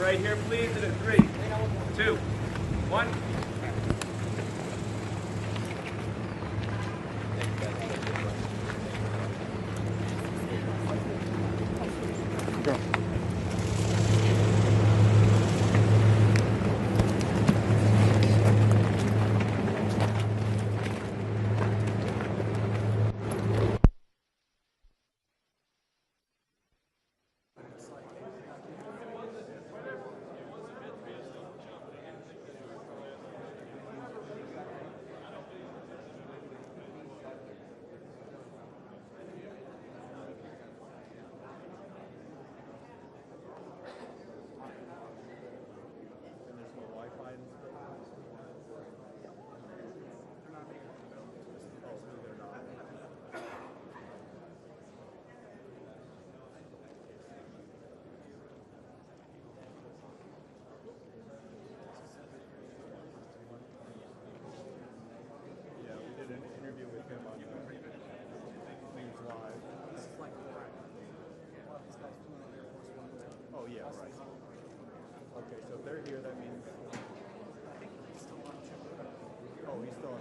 Right here, please, in a 3, 2, 1. you're here, that means. I think he's still watching. Oh, he's still on.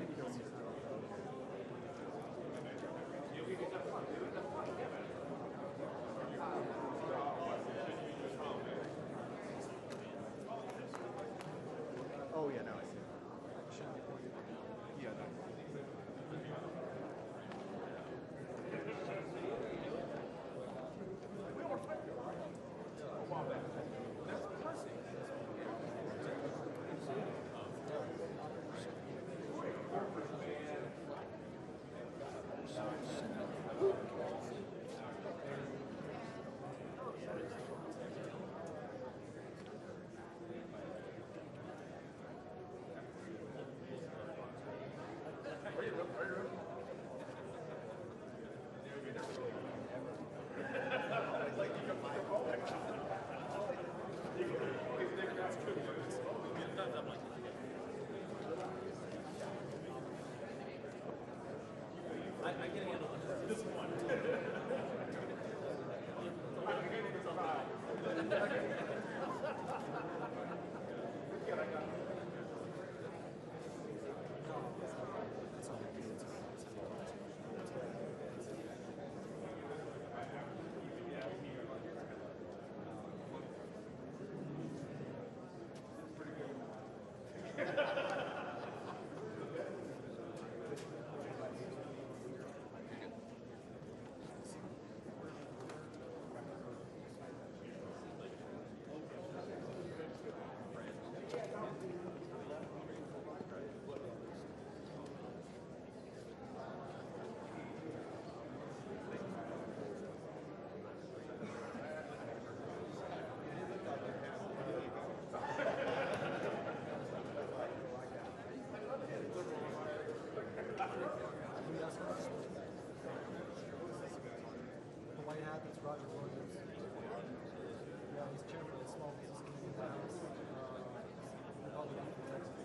Oh, yeah, now I see it. Yeah, That's perfect. I can handle this one. The white hat, that's Roger Williams. Yeah, he's chairman of the Small Business Committee in the House. Republican from Texas.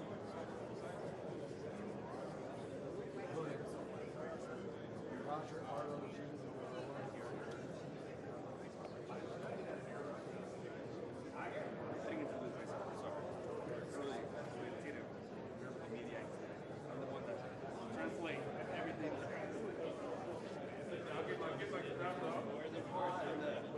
Williams. Roger R.O.G. Sing it to the myself. Sorry. Really, I'm the one that translate everything. I'll get my crowd off. Where's the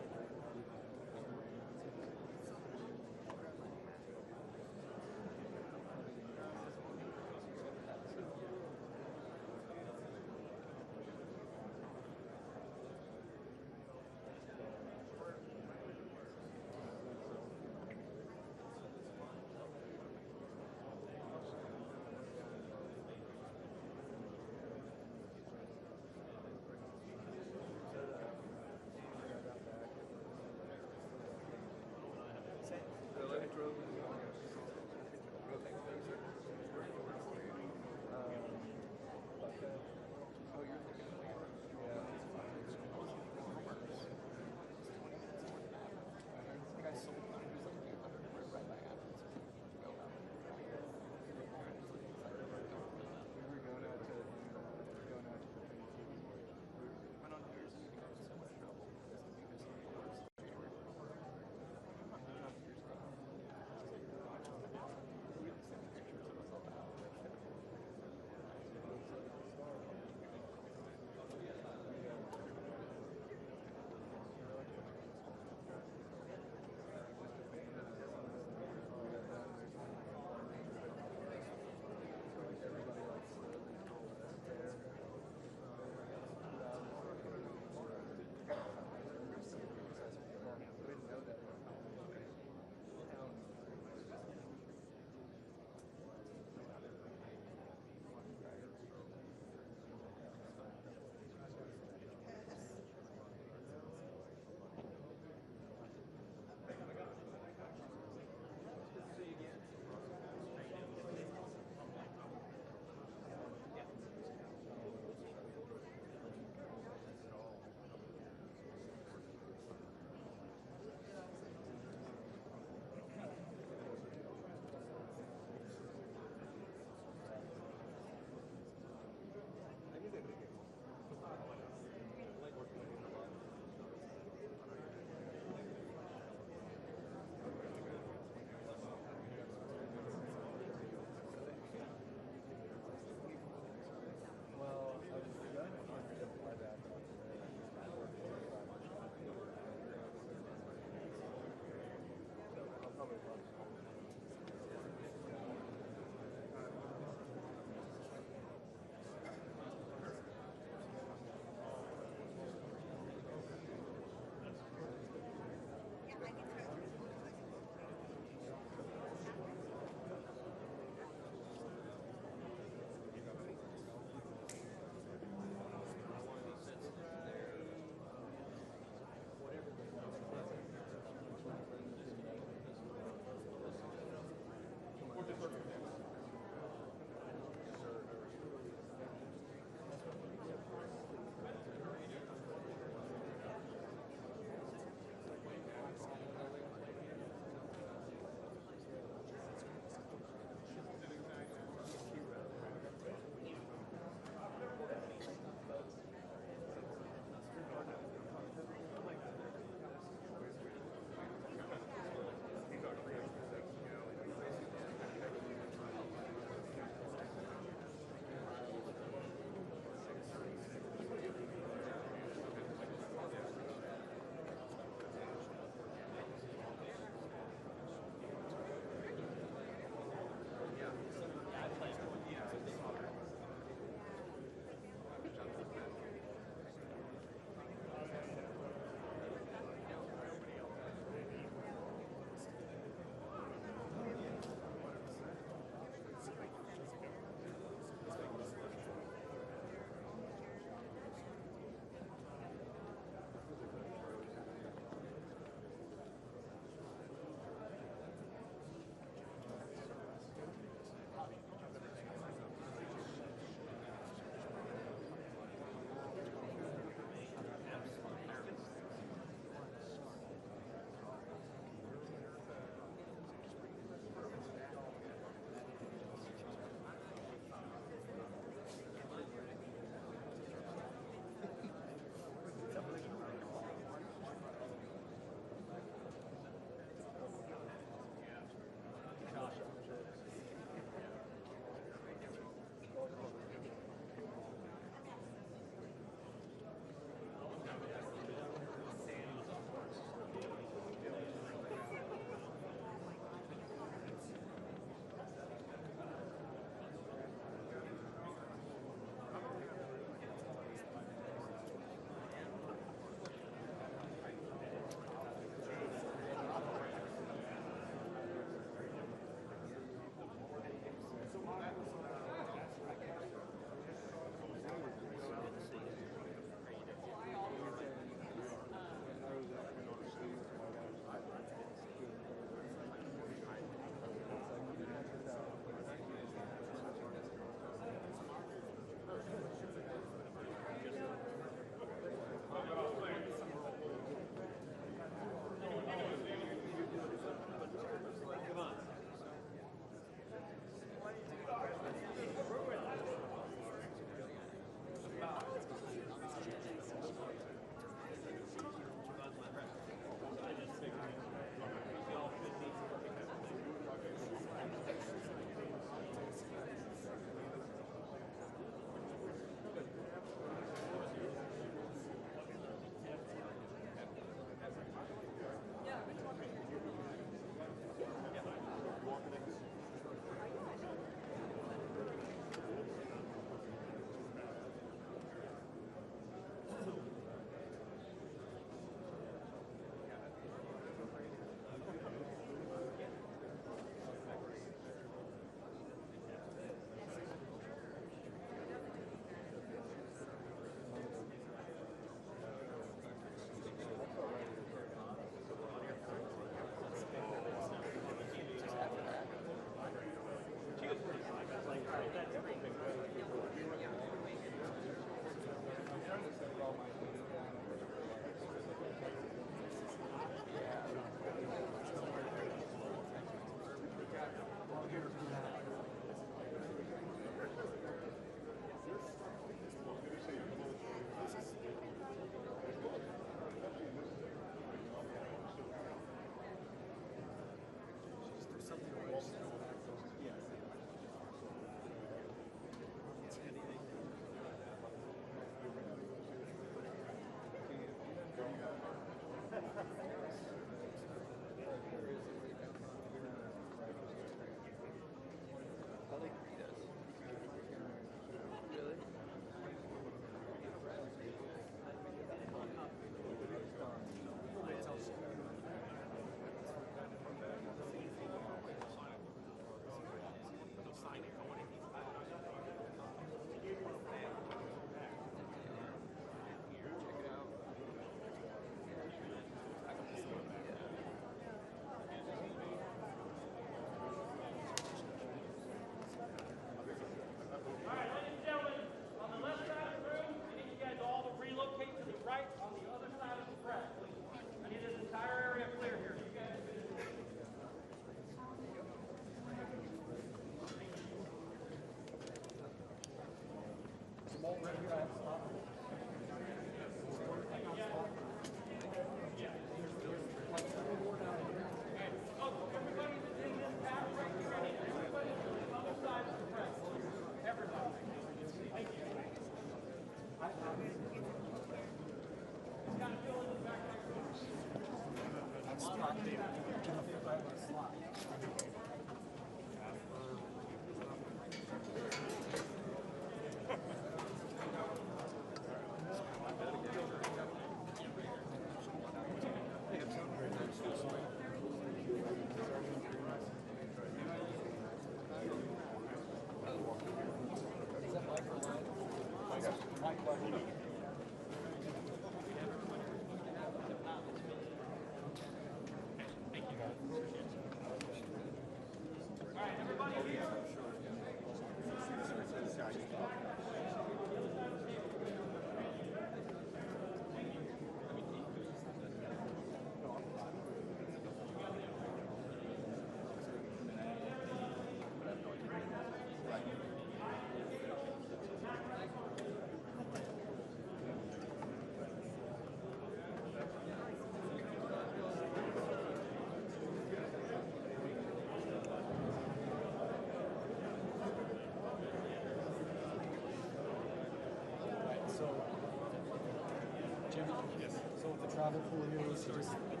So with the travel pool here, we should just, I think,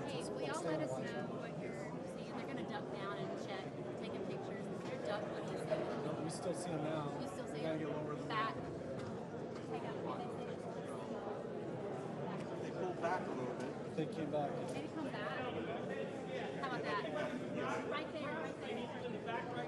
Hey, will y'all let us know what you're seeing? They're going to duck down and check, taking pictures. They're duck, what do you say? no, we still see them now. You still see We gotta them? get lower than Back. They pulled back a little bit. They came back. Maybe come back. How about that? Right there, right there.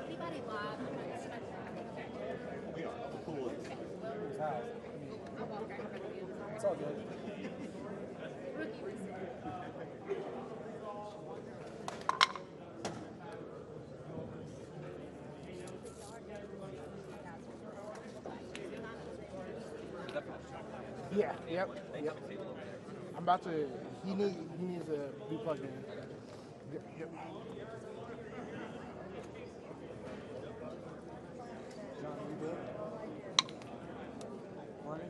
Anybody live? We are. The pool is. It's out. I'll walk right in front of you. It's all good. Rookie receipt. Yeah, yep. I'm about to, he needs to be plugged in. Yep. John, you good? Morning?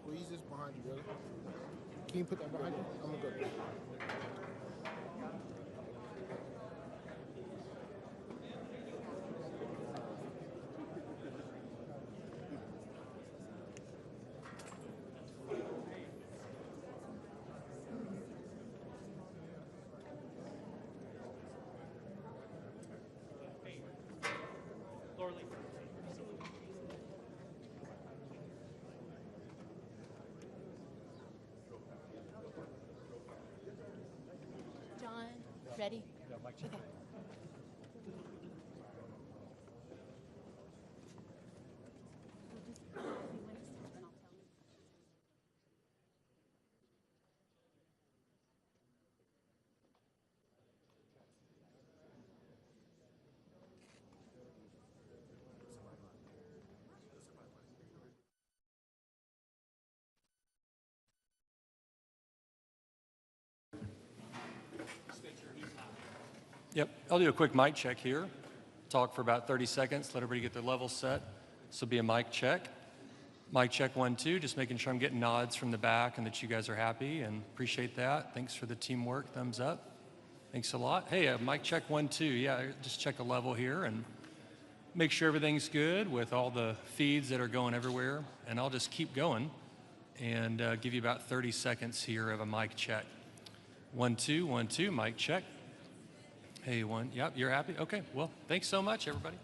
Well, he's just behind you, brother. Can you put that behind you? I'm gonna go. Ready? Yeah, mic check. Okay. Yep, I'll do a quick mic check here. Talk for about 30 seconds, let everybody get their level set. This will be a mic check. Mic check 1, 2, just making sure I'm getting nods from the back and that you guys are happy and appreciate that. Thanks for the teamwork, thumbs up. Thanks a lot. Hey, mic check 1, 2, yeah, just check a level here and make sure everything's good with all the feeds that are going everywhere. And I'll just keep going and give you about 30 seconds here of a mic check. 1, 2, 1, 2, mic check. Hey, 1, yep, you're happy? Okay, well, thanks so much, everybody.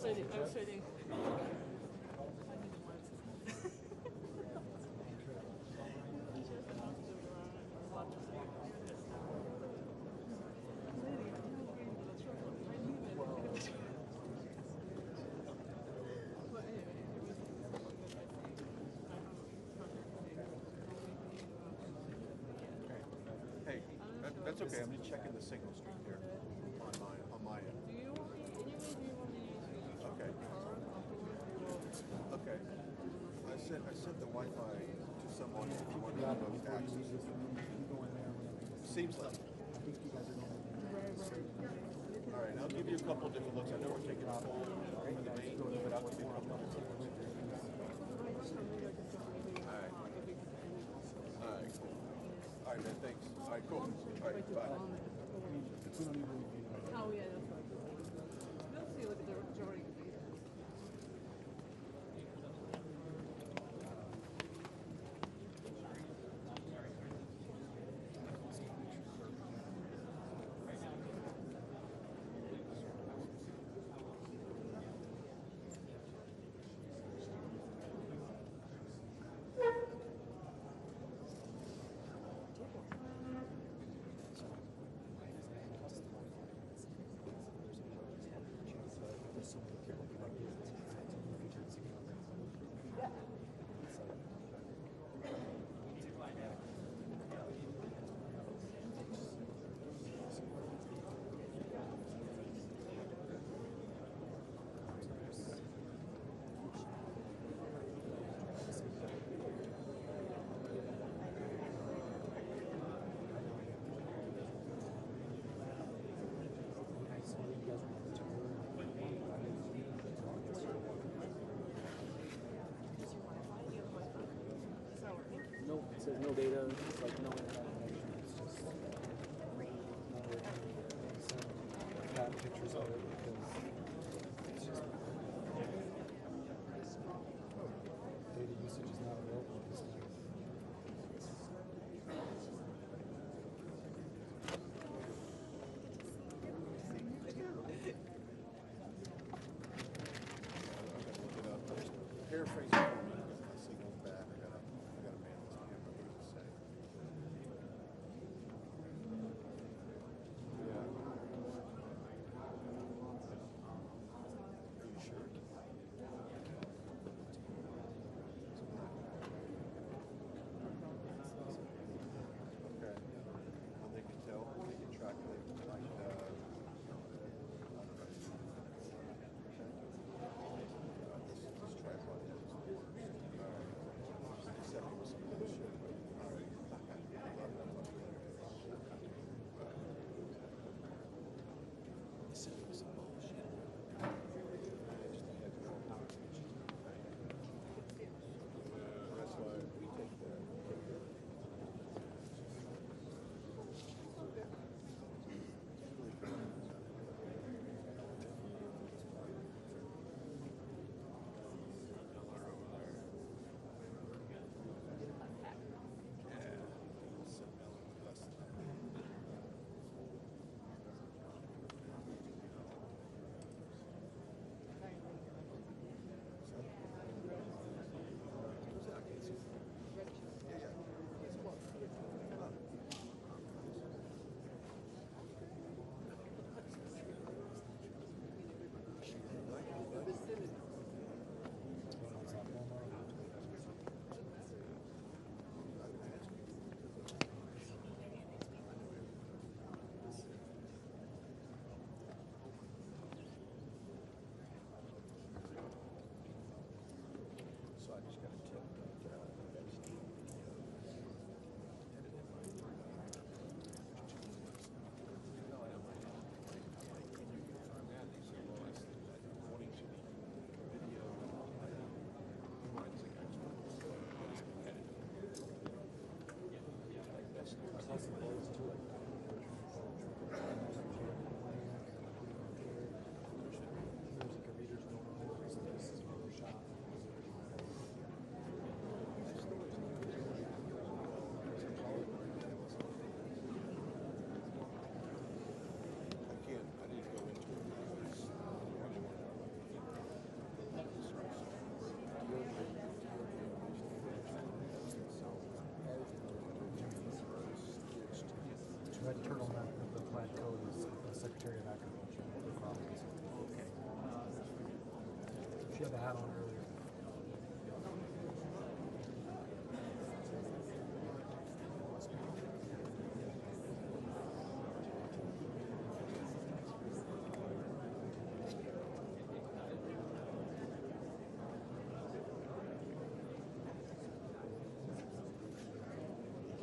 sitting. Hey, that's okay. I'm just checking the signal strength here on my end. Do you want me, anyway, do you want me to use the Okay. Okay. I sent the Wi-Fi to someone if you want to remote access. Seems like. All right, I'll give you a couple different looks. I know we're taking a poll over the main, but I'll give you a couple different looks. All right. All right, cool. All right, man, thanks. All right, cool. All right, bye. Oh, yeah, that's right. We'll see what the majority of these. No, it says no data. It's like no internet connection. It's just got pictures of it because it's just data usage is not available at this time. Paraphrase for me. My signal's bad. I gotta man this camera. What does it say? Yeah. Are you sure? Okay. And they can tell. They can track it. Like, this tripod. red turtleneck with the plaid coat is the Secretary of Agriculture. Okay. She had the hat on earlier.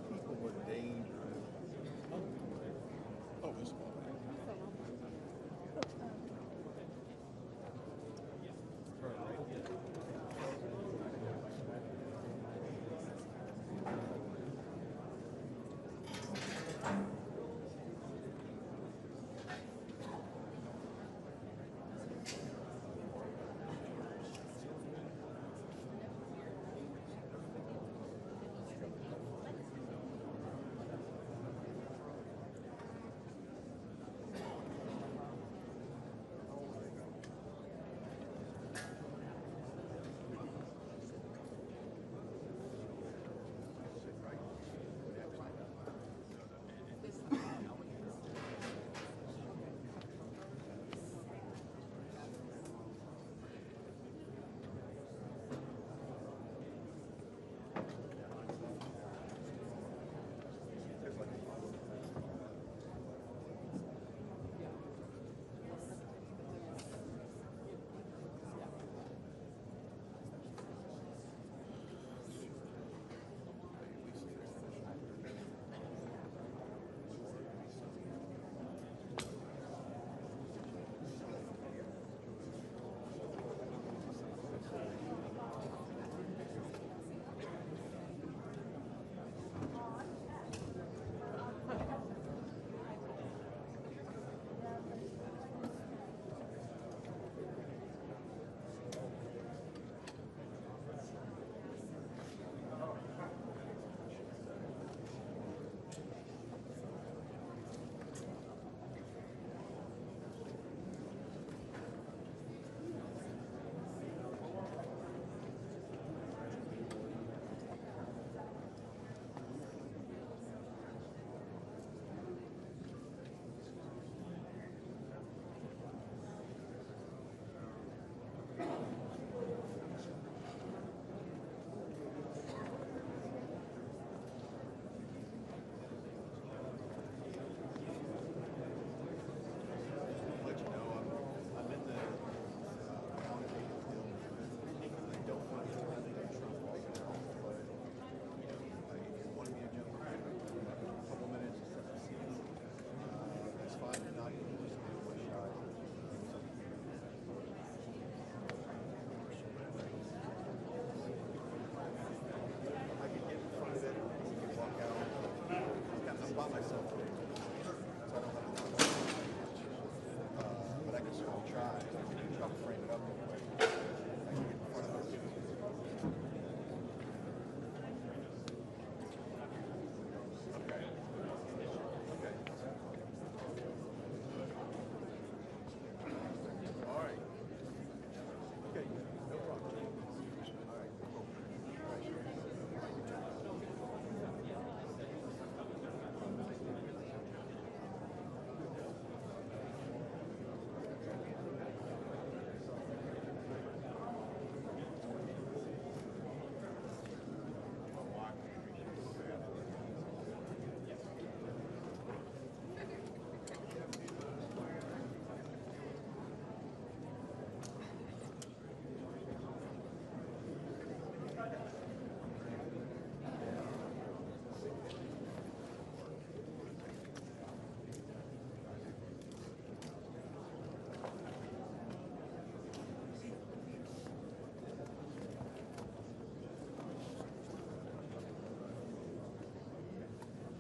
People were dangerous. Oh, this one. Let you know, I'm in the I don't want to get Trump right now, but if you want me to jump around a couple minutes, that's fine. If not, you can just do one shot. I could get in front of it, we can walk out. I'm by myself today, so I don't have to talk. But I can certainly try. Try to frame it up real quick. I can get in front of it. Okay. Okay. All right. Okay. No problem. All right. Cool. All right.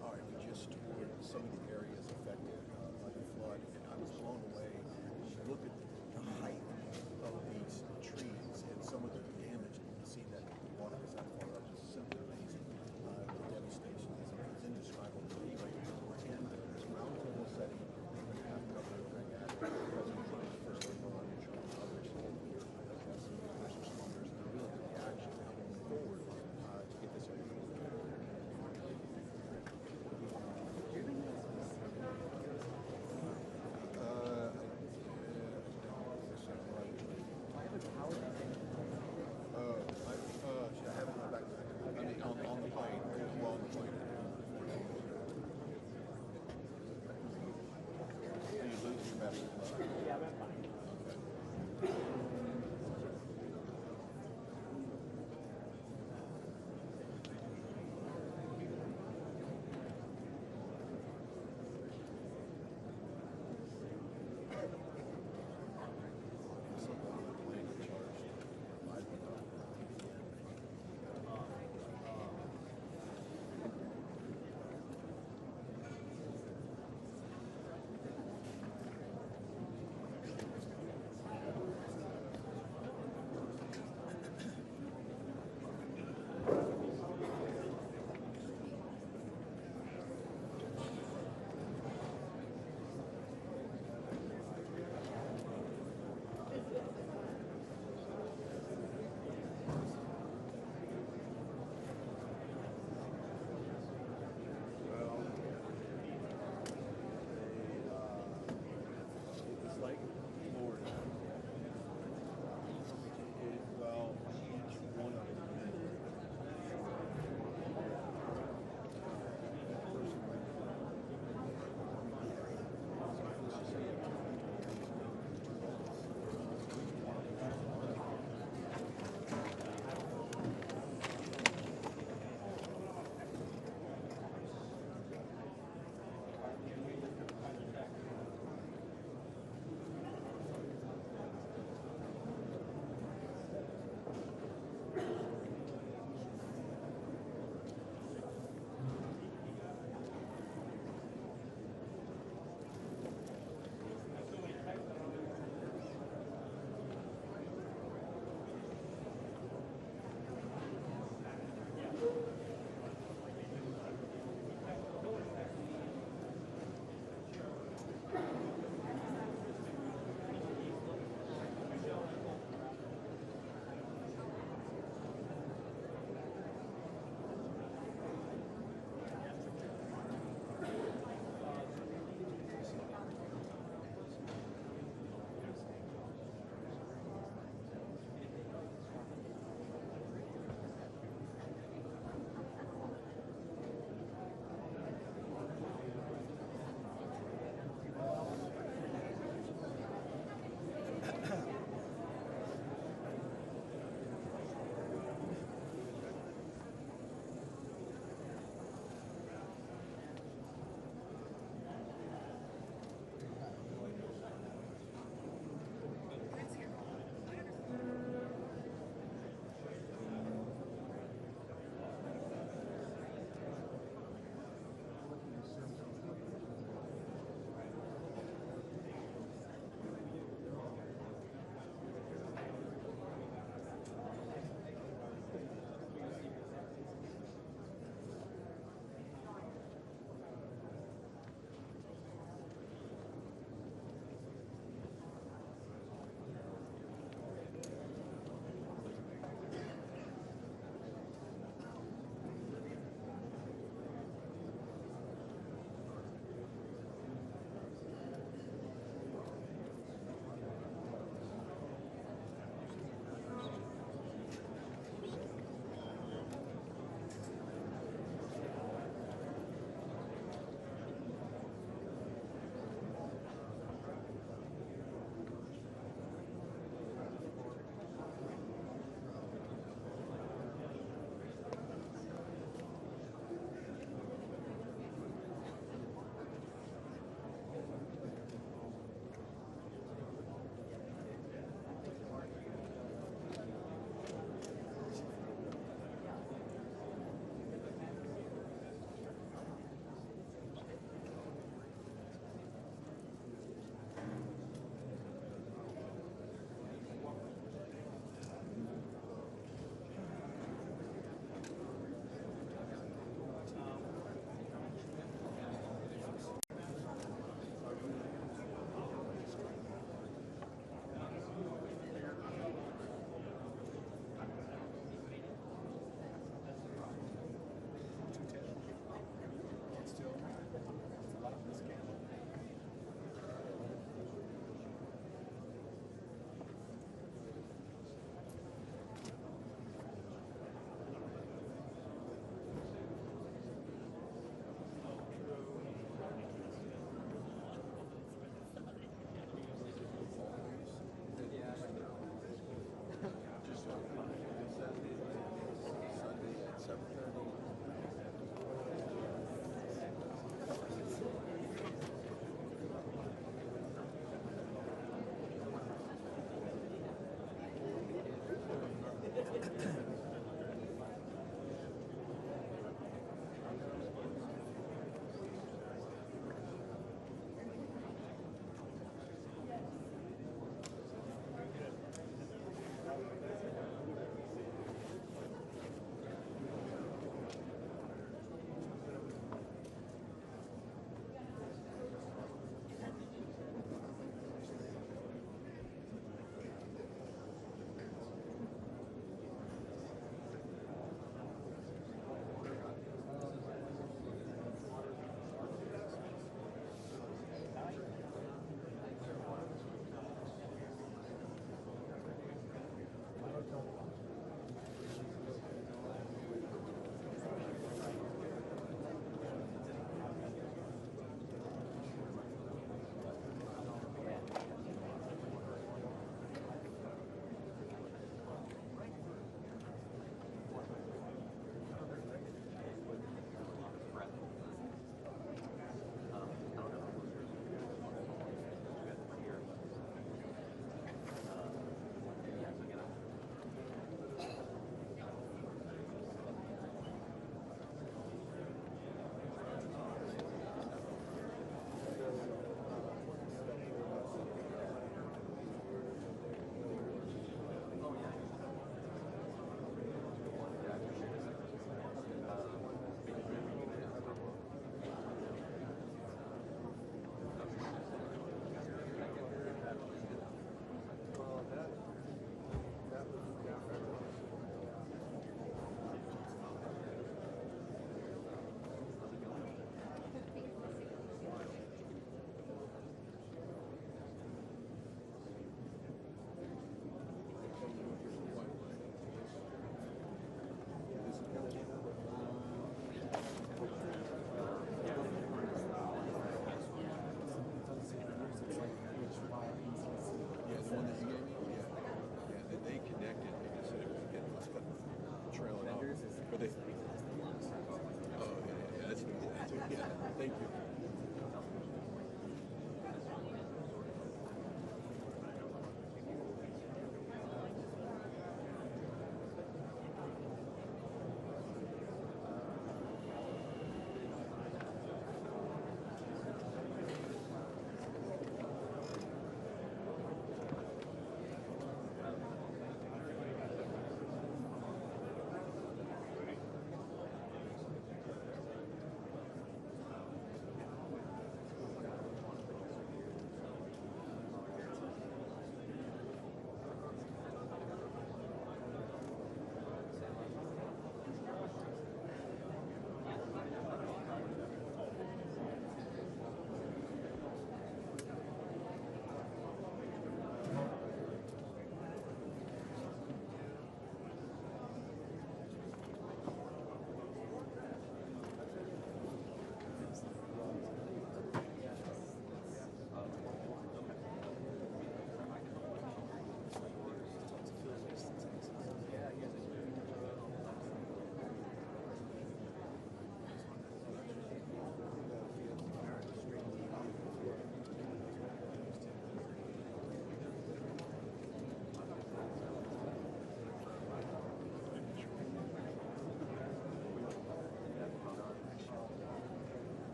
All right, we just toured some of the areas affected by the flood, and I was blown away. Look at the height of these trees and some of the damage. You can see that the water is that far up. It's simply amazing. The devastation is indescribable. We're in this mountain hill setting. We're going to have Governor Greg Abbott, President Trump, First Lady Melania Trump, others here, some first responders, and really the action coming forward to get this over.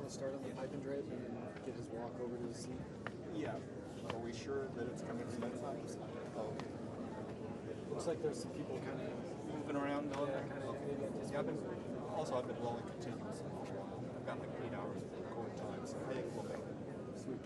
to start on the pipe and drape and get his walk over to the seat? Yeah. Are we sure that it's coming from that side? Oh, Looks like there's some people kind of moving around. kind of maybe Yeah, I've been rolling continuously for a while. I've got like 8 hours of record time, so I think we'll make it. Sweet.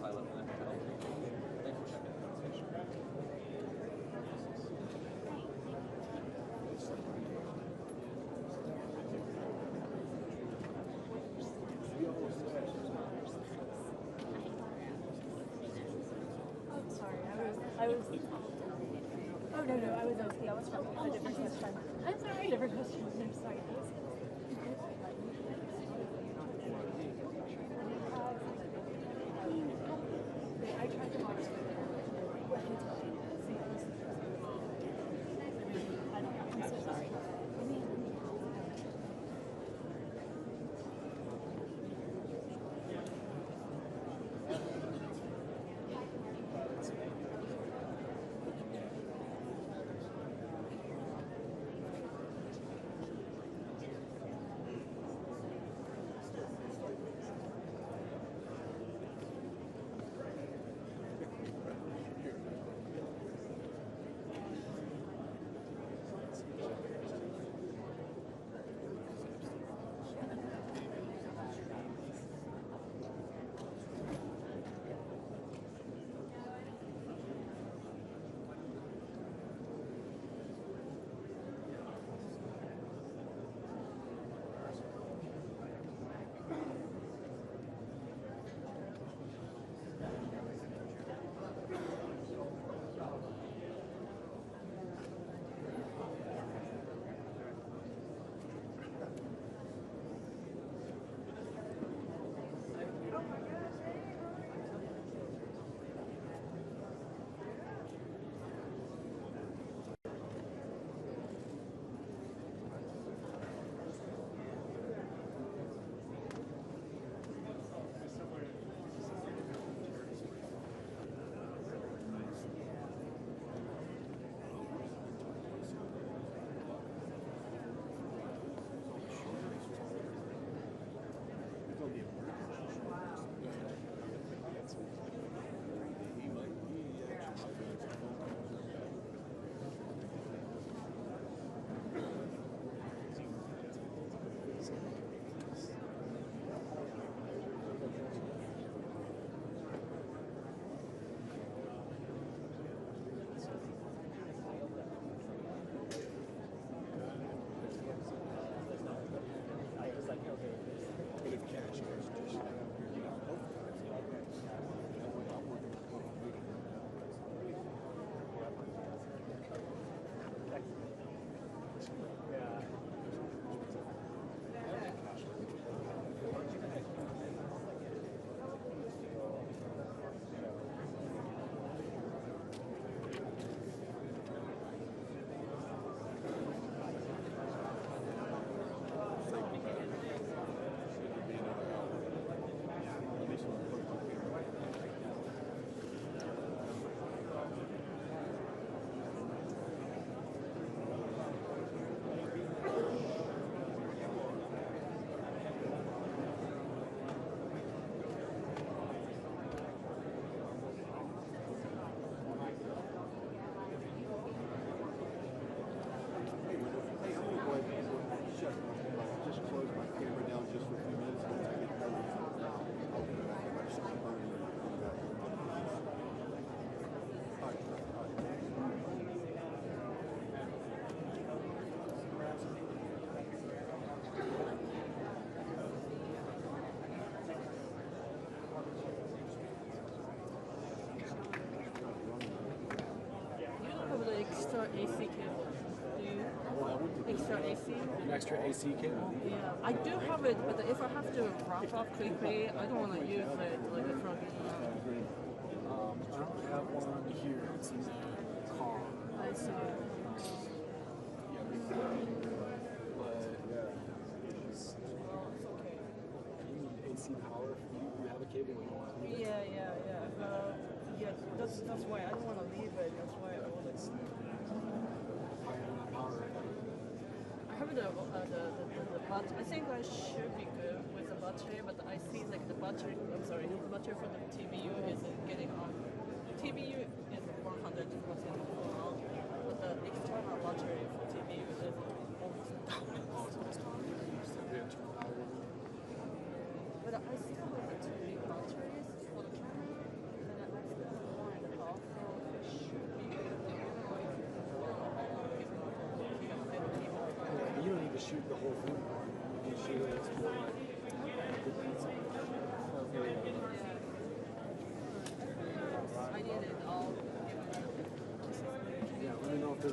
high level info. Thanks for checking. Oh, sorry. I was. Oh no, I was okay. I was from a different question. I'm sorry. Different question. I'm sorry. I tried to watch I'm so sorry. extra AC cable. Do you? Extra AC? An extra AC cable? Yeah, I do have it, but if I have to wrap up quickly, I don't want to use it like a plug-in. I don't have one here. It's in the car. I see. You need AC power. You have a cable you want to leave it. Yeah. Yeah, that's why I don't want to leave it. That's why I want to. Power right now. I have the battery. I think I should be good with the battery, but I see like the battery. I'm sorry, the battery for the TBU is getting on. TBU is 100% full, but the external battery for TBU is almost down. But I still have the two big batteries for the camera.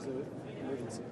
there's an emergency.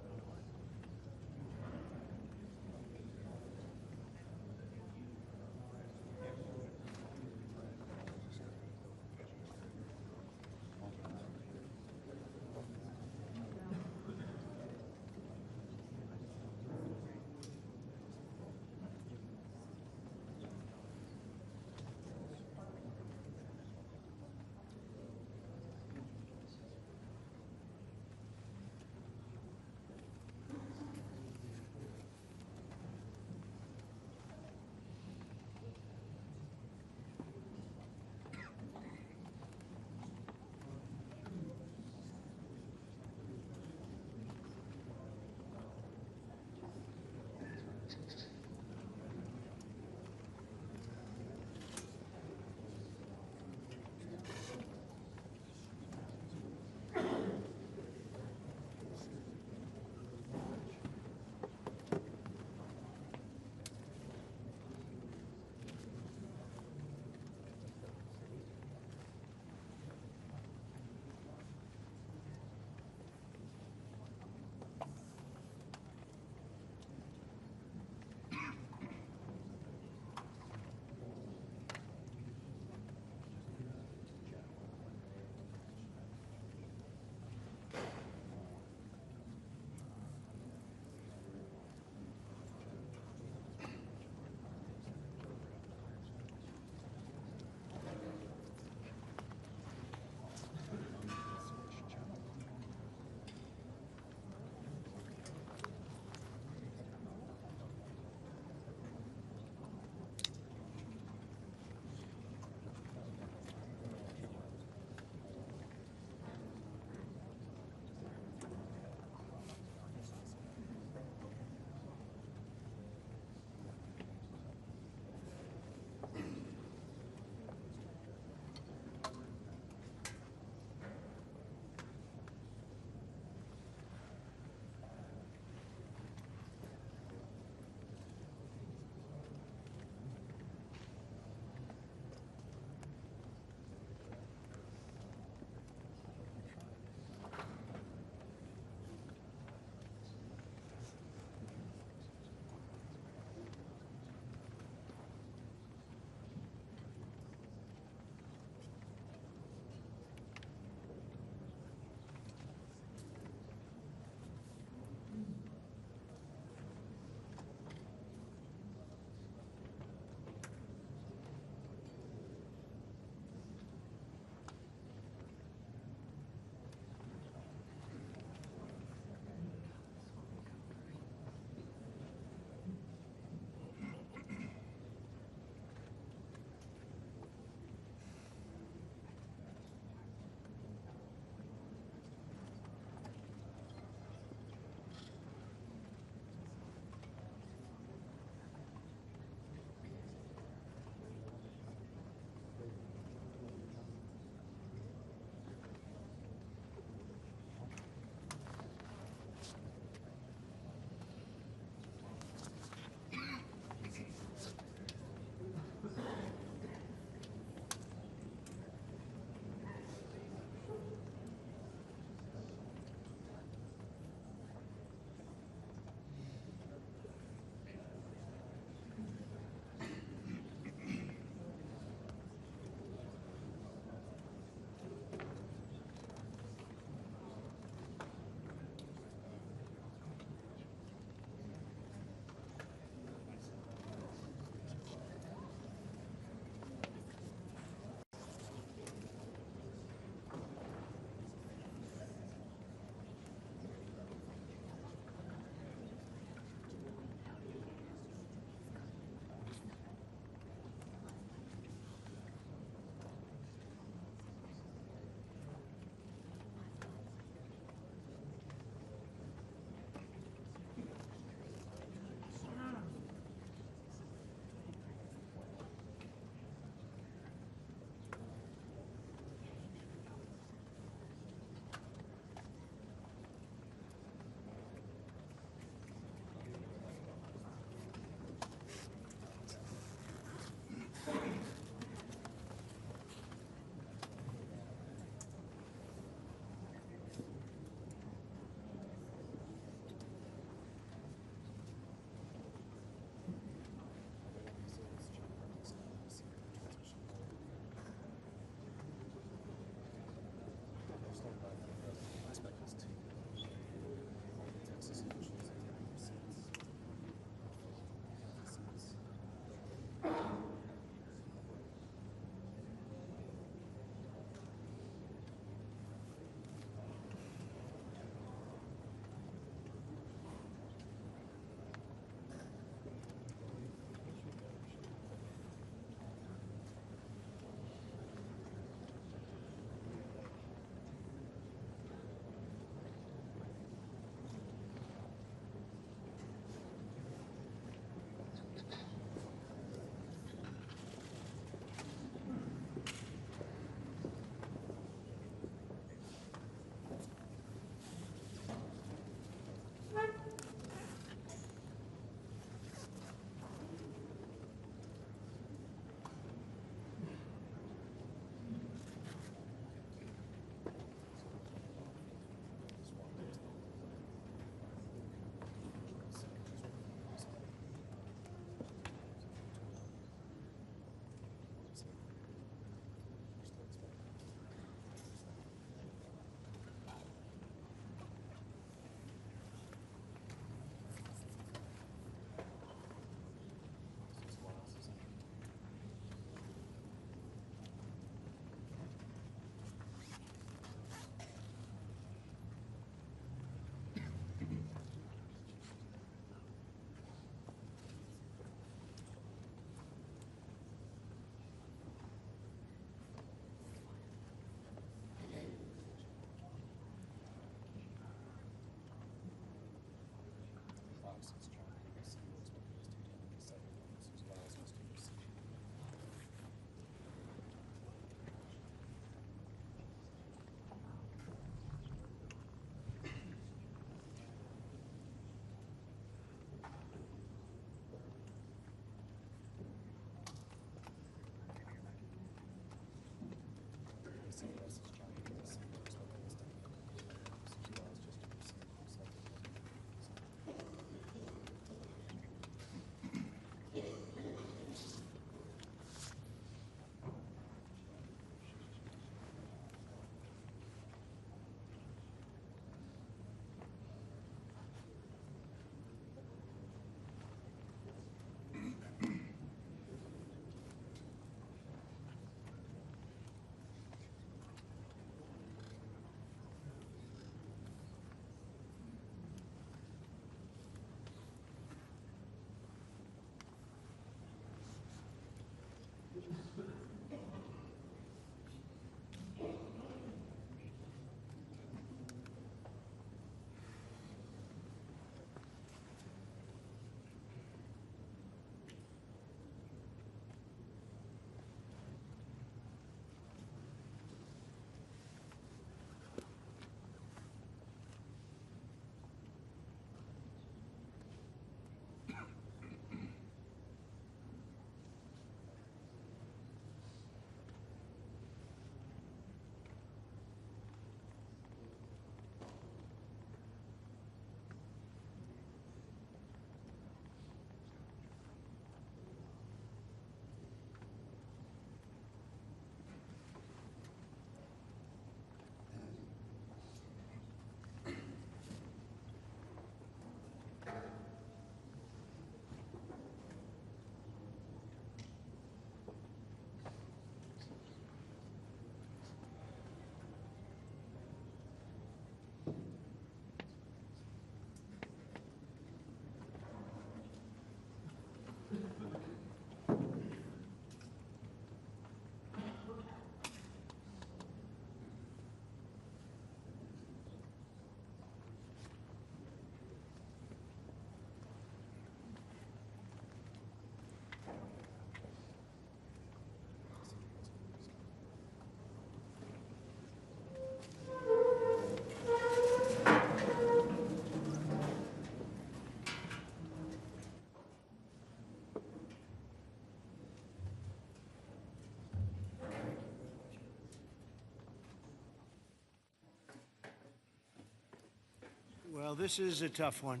Well, this is a tough one.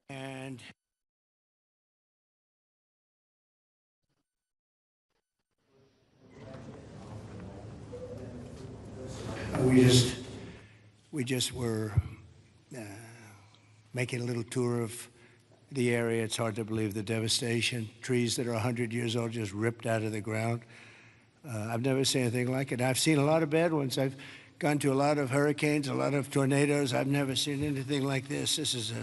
And we just were making a little tour of the area. It's hard to believe the devastation. Trees that are 100 years old just ripped out of the ground. I've never seen anything like it. I've seen a lot of bad ones. I've gone to a lot of hurricanes, a lot of tornadoes. I've never seen anything like this. This is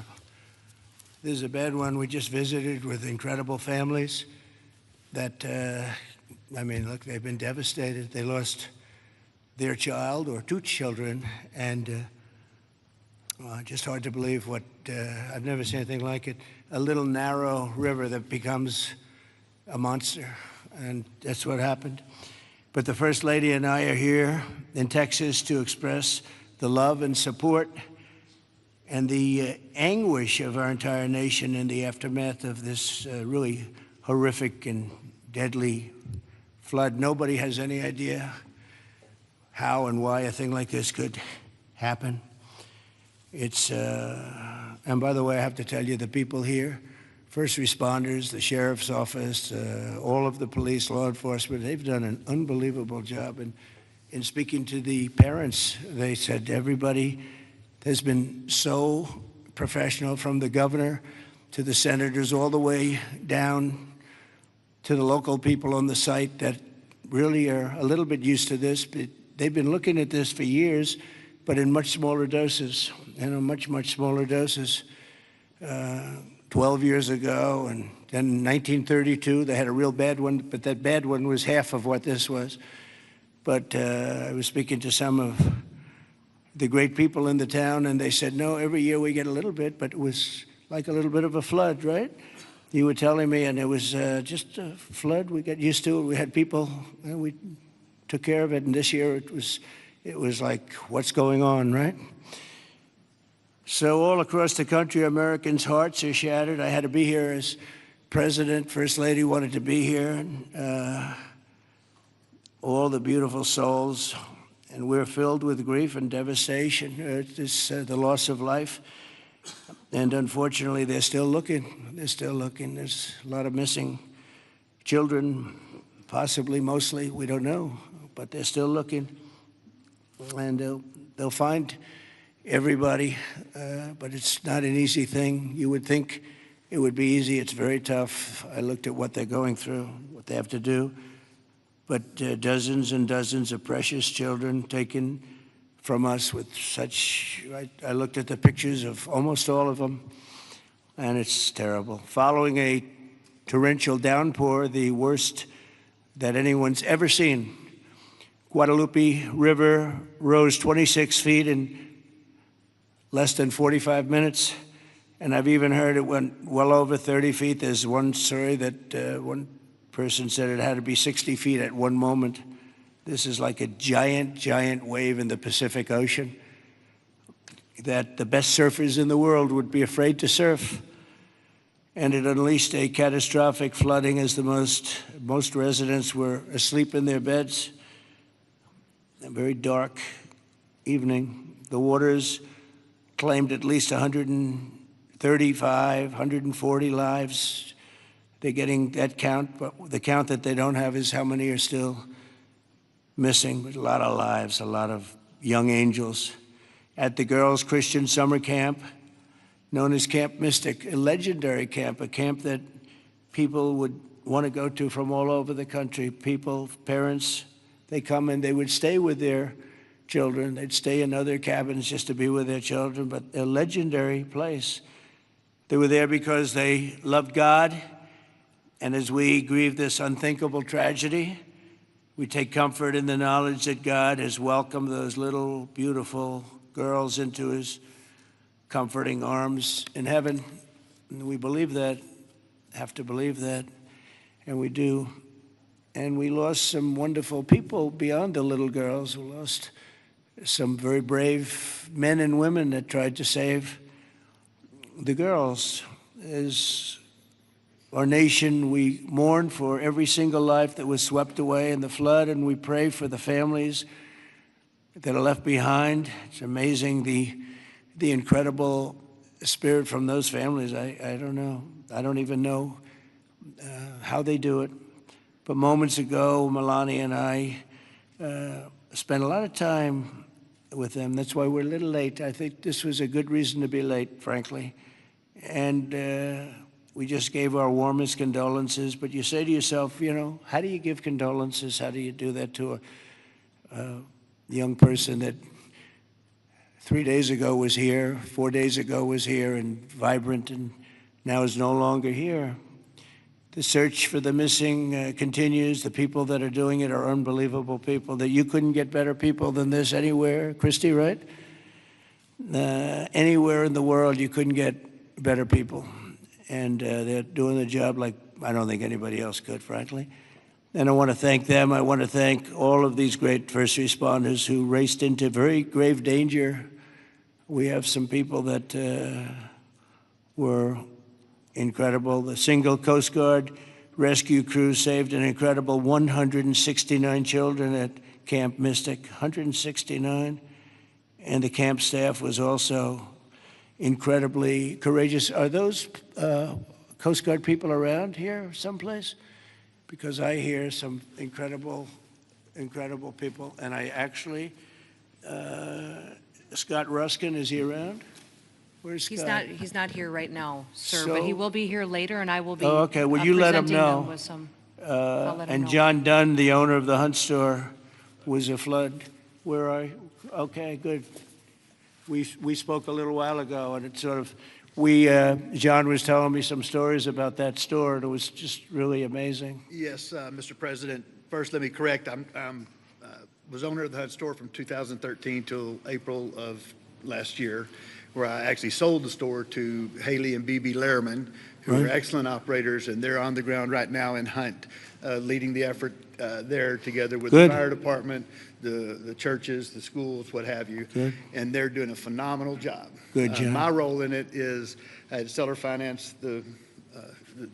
a bad one. We just visited with incredible families that, I mean, look, they've been devastated. They lost their child or two children, and just hard to believe what, I've never seen anything like it. A little narrow river that becomes a monster, and that's what happened. But the First Lady and I are here in Texas to express the love and support and the anguish of our entire nation in the aftermath of this really horrific and deadly flood. Nobody has any idea how and why a thing like this could happen. It's, and by the way, I have to tell you, the people here, first responders, the sheriff's office, all of the police, law enforcement, they've done an unbelievable job. And in speaking to the parents, they said everybody has been so professional, from the governor to the senators, all the way down to the local people on the site that really are a little bit used to this. But they've been looking at this for years, but in much smaller doses, much, much smaller doses. 12 years ago, and then in 1932, they had a real bad one, but that bad one was half of what this was. But I was speaking to some of the great people in the town, and they said, no, every year we get a little bit, but it was like a little bit of a flood, right? You were telling me, and it was just a flood. We got used to it. We had people, and we took care of it, and this year it was like, what's going on, right? So all across the country, Americans' hearts are shattered. I had to be here as president. First Lady wanted to be here. And, all the beautiful souls. And we're filled with grief and devastation. It's the loss of life. And unfortunately, they're still looking. They're still looking. There's a lot of missing children, possibly, mostly. We don't know. But they're still looking. And they'll find everybody, but it's not an easy thing. You would think it would be easy. It's very tough. I looked at what they're going through, what they have to do. But dozens and dozens of precious children taken from us with such, I looked at the pictures of almost all of them, and it's terrible. Following a torrential downpour, the worst that anyone's ever seen, Guadalupe River rose 26 feet in less than 45 minutes, and I've even heard it went well over 30 feet. There's one story that one person said it had to be 60 feet at one moment. This is like a giant, giant wave in the Pacific Ocean that the best surfers in the world would be afraid to surf. And it unleashed a catastrophic flooding as most residents were asleep in their beds. A very dark evening. The waters claimed at least 135, 140 lives. They're getting that count, but the count that they don't have is how many are still missing. But a lot of lives, a lot of young angels. At the girls' Christian summer camp, known as Camp Mystic, a legendary camp, a camp that people would want to go to from all over the country. People, parents, they come and they would stay with their children. They'd stay in other cabins just to be with their children, but a legendary place. They were there because they loved God, and as we grieve this unthinkable tragedy, we take comfort in the knowledge that God has welcomed those little, beautiful girls into his comforting arms in heaven. And we believe that, have to believe that, and we do. And we lost some wonderful people beyond the little girls. We lost some very brave men and women that tried to save the girls. As our nation, we mourn for every single life that was swept away in the flood, and we pray for the families that are left behind. It's amazing the incredible spirit from those families. I don't know. I don't even know how they do it. But moments ago, Melania and I spent a lot of time with them. That's why we're a little late. I think this was a good reason to be late, frankly. And we just gave our warmest condolences. But you say to yourself, you know, how do you give condolences? How do you do that to a young person that 3 days ago was here, 4 days ago was here and vibrant, and now is no longer here? The search for the missing continues. The people that are doing it are unbelievable people. That you couldn't get better people than this anywhere, Christy, right? Anywhere in the world, you couldn't get better people. And they're doing the job like I don't think anybody else could, frankly. And I want to thank them. I want to thank all of these great first responders who raced into very grave danger. We have some people that were incredible. The single Coast Guard rescue crew saved an incredible 169 children at Camp Mystic, 169. And the camp staff was also incredibly courageous. Are those Coast Guard people around here someplace? Because I hear some incredible people. And I actually, Scott Ruskin, is he around? Where's Scott? He's not here right now, sir, So- but he will be here later, and I will be okay. Will you let him presenting know? them with some, I'll let him And know. John Dunn, the owner of the Hunt store, was a flood. Where are you? Okay, good. We spoke a little while ago, and it sort of, John was telling me some stories about that store, and it was just really amazing. Yes, Mr. President. First, let me correct. I was owner of the Hunt store from 2013 till April of last year, where I actually sold the store to Haley and BB Lehrman, who are excellent operators, and they're on the ground right now in Hunt, leading the effort there together with Good. the fire department, the churches, the schools, what have you. Good. And they're doing a phenomenal job. Good job. My role in it is I had seller finance the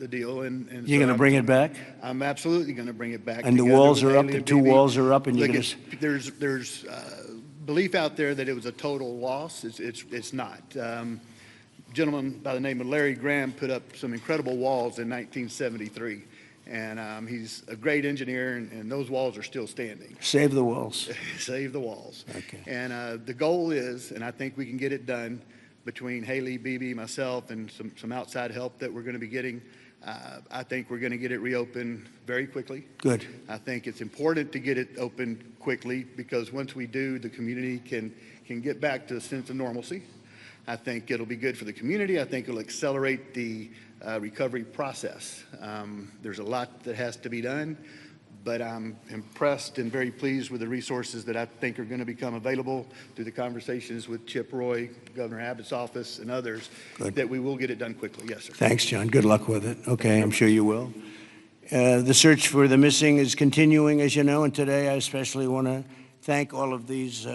deal. And You're going to bring it back? I'm absolutely going to bring it back. And the together walls with are up, Haley the and two BB. walls are up, and you're Look, going to... there's belief out there that it was a total loss. It's not. Gentleman by the name of Larry Graham put up some incredible walls in 1973. And he's a great engineer, and those walls are still standing. Save the walls. Save the walls. Okay. And the goal is, and I think we can get it done between Haley, BB, myself, and some outside help that we're going to be getting. I think we're going to get it reopened very quickly. Good. I think it's important to get it open quickly because once we do, the community can get back to a sense of normalcy. I think it'll be good for the community. I think it'll accelerate the recovery process. There's a lot that has to be done, but I'm impressed and very pleased with the resources that I think are going to become available through the conversations with Chip Roy, Governor Abbott's office, and others, Good. that we will get it done quickly. Yes, sir. Thanks, John. Good luck with it. Okay, I'm sure you will. The search for the missing is continuing, as you know, and today I especially want to thank all of these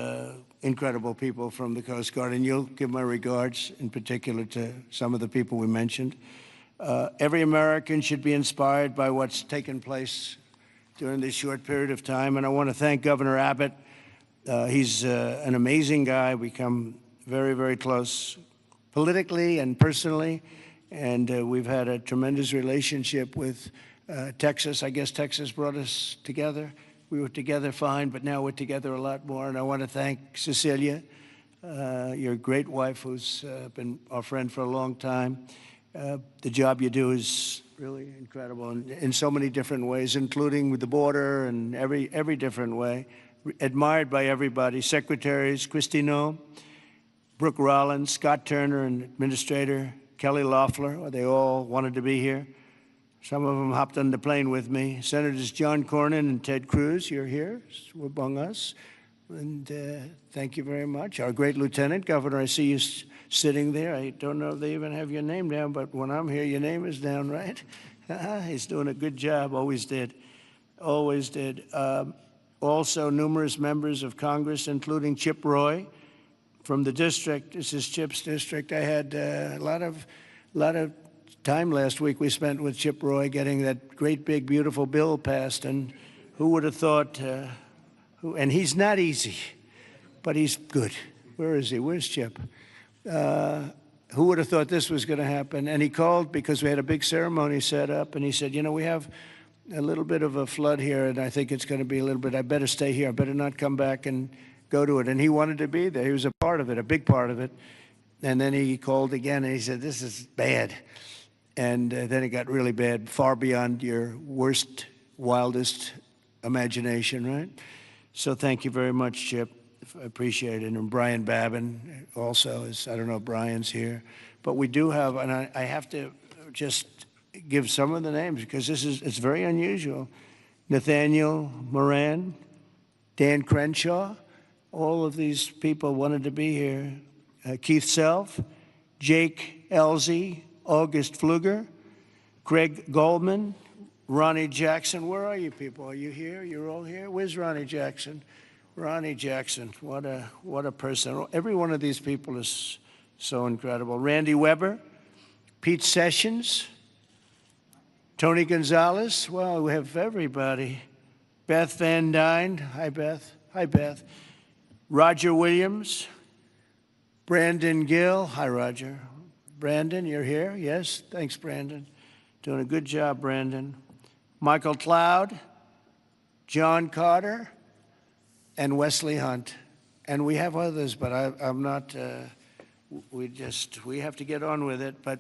incredible people from the Coast Guard, and you'll give my regards in particular to some of the people we mentioned. Every American should be inspired by what's taken place during this short period of time, and I want to thank Governor Abbott. He's an amazing guy. We come very, very close politically and personally, and we've had a tremendous relationship with Texas. I guess Texas brought us together. We were together fine, but now we're together a lot more. And I want to thank Cecilia, your great wife, who's been our friend for a long time. The job you do is really incredible in so many different ways, including with the border and every different way. Admired by everybody. Secretaries, Christine, Brooke Rollins, Scott Turner, and Administrator Kelly Loeffler, they all wanted to be here. Some of them hopped on the plane with me. Senators John Cornyn and Ted Cruz, you're here among us. And thank you very much. Our great Lieutenant Governor, I see you sitting there. I don't know if they even have your name down, but when I'm here, your name is down, right? He's doing a good job, always did. Always did. Also, numerous members of Congress, including Chip Roy from the district. This is Chip's district. I had a lot of time last week we spent with Chip Roy getting that great, big, beautiful bill passed. And who would have thought, and he's not easy, but he's good. Where is he? Where's Chip? Who would have thought this was going to happen? And he called because we had a big ceremony set up, and he said, you know, we have a little bit of a flood here, and I think it's going to be a little bit, I better stay here. I better not come back and go to it. And he wanted to be there. He was a part of it, a big part of it. And then he called again, and he said, this is bad. And then it got really bad, far beyond your worst, wildest imagination, right? So thank you very much, Chip. I appreciate it. And Brian Babin also is, I don't know if Brian's here. But we do have, and I have to just give some of the names because it's very unusual. Nathaniel Moran, Dan Crenshaw, all of these people wanted to be here. Keith Self, Jake Elzey, August Pfluger, Greg Goldman, Ronnie Jackson. Where are you people? Are you here? You're all here? Where's Ronnie Jackson? Ronnie Jackson, what a person. Every one of these people is so incredible. Randy Weber, Pete Sessions, Tony Gonzalez. Well, we have everybody. Beth Van Dyne. Hi, Beth. Hi, Beth. Roger Williams. Brandon Gill. Hi, Roger. Brandon, you're here? Yes? Thanks, Brandon. Doing a good job, Brandon. Michael Cloud, John Carter, and Wesley Hunt. And we have others, but I'm not, we have to get on with it. But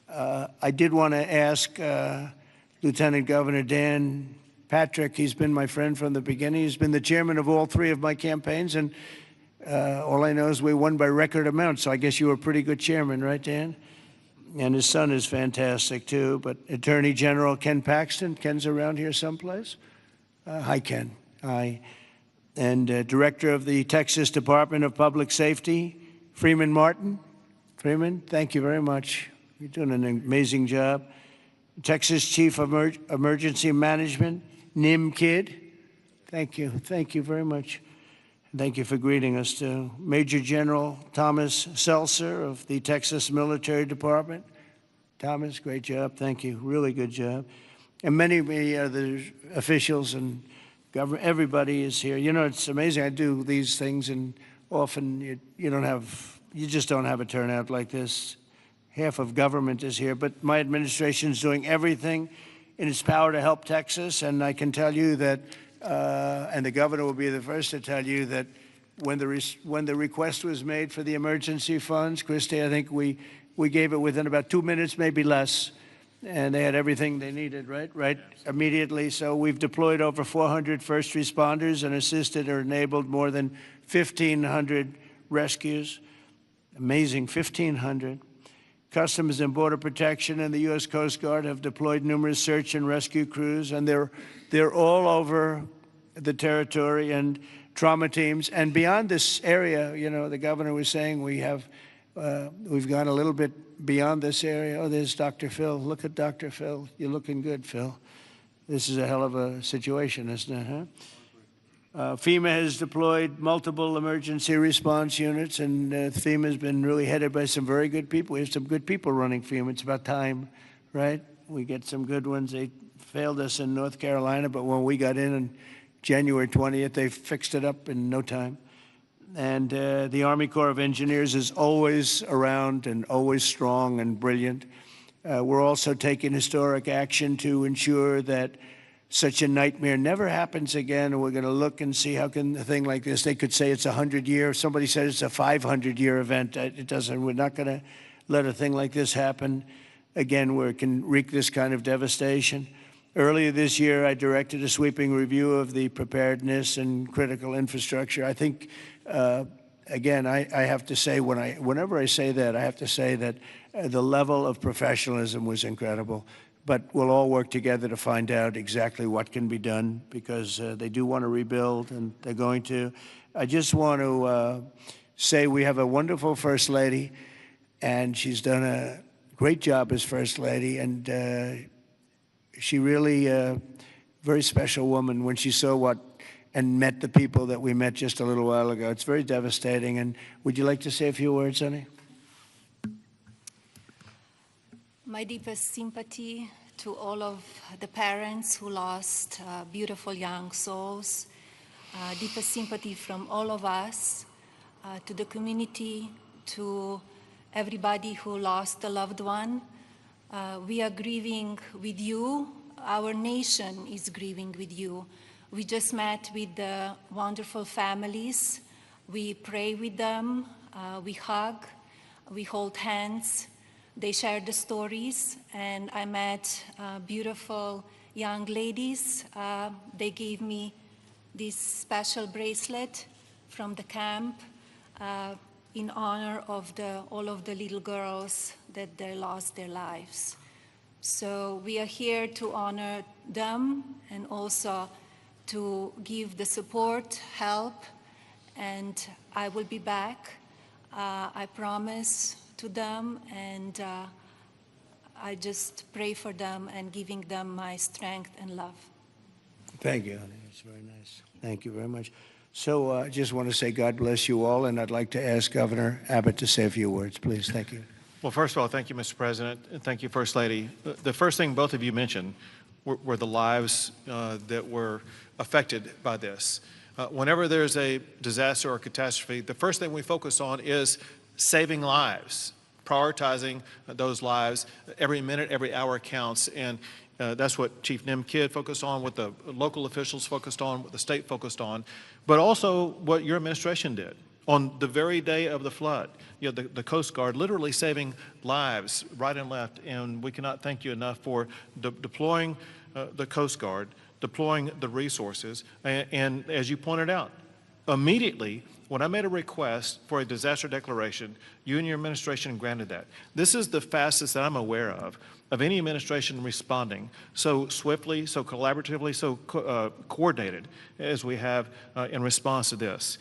I did want to ask Lieutenant Governor Dan Patrick. He's been my friend from the beginning. He's been the chairman of all three of my campaigns, and all I know is we won by record amounts, so I guess you were a pretty good chairman, right, Dan? And his son is fantastic, too. But Attorney General Ken Paxton. Ken's around here someplace. Hi, Ken. Hi. And Director of the Texas Department of Public Safety, Freeman Martin. Freeman, thank you very much. You're doing an amazing job. Texas Chief of Emergency Management, Nim Kidd. Thank you. Thank you very much. Thank you for greeting us, too. Major General Thomas Seltzer of the Texas Military Department. Thomas, great job. Thank you. Really good job. And many other officials and government, everybody is here. You know, it's amazing. I do these things, and often you just don't have a turnout like this. Half of government is here, but my administration is doing everything in its power to help Texas, and I can tell you that and the governor will be the first to tell you that when the request was made for the emergency funds, Christie, I think we gave it within about 2 minutes, maybe less, and they had everything they needed, right, immediately. So we've deployed over 400 first responders and assisted or enabled more than 1,500 rescues. Amazing, 1,500. Customs and Border Protection and the U.S. Coast Guard have deployed numerous search and rescue crews, and they're all over the territory, and trauma teams. And beyond this area, you know, the governor was saying we've gone a little bit beyond this area. Oh, there's Dr. Phil. Look at Dr. Phil. You're looking good, Phil. This is a hell of a situation, isn't it, huh? FEMA has deployed multiple emergency response units, and FEMA has been really headed by some very good people. We have some good people running FEMA. It's about time, right? We get some good ones. They failed us in North Carolina, but when we got in on January 20th, they fixed it up in no time. And the Army Corps of Engineers is always around and always strong and brilliant. We're also taking historic action to ensure that such a nightmare never happens again. And we're going to look and see how can a thing like this, they could say it's a 100-year, somebody said it's a 500-year event. It doesn't, we're not going to let a thing like this happen again where it can wreak this kind of devastation. Earlier this year, I directed a sweeping review of the preparedness and critical infrastructure. I think, again, I have to say, whenever I say that, I have to say that the level of professionalism was incredible. But we'll all work together to find out exactly what can be done because they do want to rebuild, and they're going to. I just want to say we have a wonderful First Lady, and she's done a great job as First Lady, and she really very special woman when she saw and met the people that we met just a little while ago. It's very devastating. And would you like to say a few words, honey? My deepest sympathy to all of the parents who lost beautiful young souls. Deepest sympathy from all of us to the community, to everybody who lost a loved one. We are grieving with you. Our nation is grieving with you. We just met with the wonderful families. We pray with them, we hug, we hold hands. They share the stories, and I met beautiful young ladies. They gave me this special bracelet from the camp in honor of all of the little girls that they lost their lives. So we are here to honor them and also to give the support, help, and I will be back. I promise to them, and I just pray for them and giving them my strength and love. Thank you, honey. It's very nice. Thank you very much. So I just want to say God bless you all, and I'd like to ask Governor Abbott to say a few words, please. Thank you. Well, first of all, thank you, Mr. President, and thank you, First Lady. The first thing both of you mentioned were the lives that were affected by this. Whenever there's a disaster or catastrophe, the first thing we focus on is saving lives, prioritizing those lives. Every minute, every hour counts, and that's what Chief Nimkid focused on, what the local officials focused on, what the state focused on, but also what your administration did. On the very day of the flood, you know, the Coast Guard literally saving lives right and left, and we cannot thank you enough for deploying the Coast Guard, deploying the resources, and as you pointed out, immediately when I made a request for a disaster declaration, you and your administration granted that. This is the fastest that I'm aware of any administration responding so swiftly, so collaboratively, so coordinated as we have in response to this.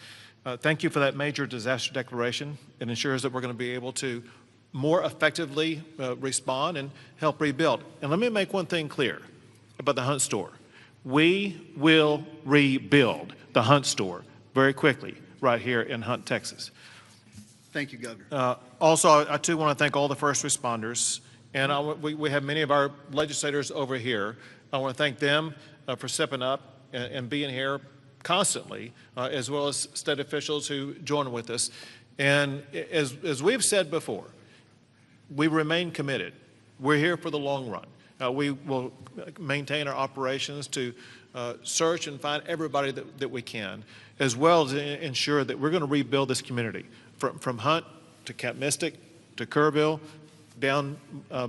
Thank you for that major disaster declaration. It ensures that we're going to be able to more effectively respond and help rebuild. And let me make one thing clear about the Hunt store. We will rebuild the Hunt store very quickly right here in Hunt, Texas. Thank you, Governor. Also, I too want to thank all the first responders. And we have many of our legislators over here. I want to thank them for stepping up and being here constantly, as well as state officials who join with us. And as we've said before, we remain committed. We're here for the long run. We will maintain our operations to search and find everybody that we can, as well as ensure that we're going to rebuild this community from Hunt to Camp Mystic to Kerrville down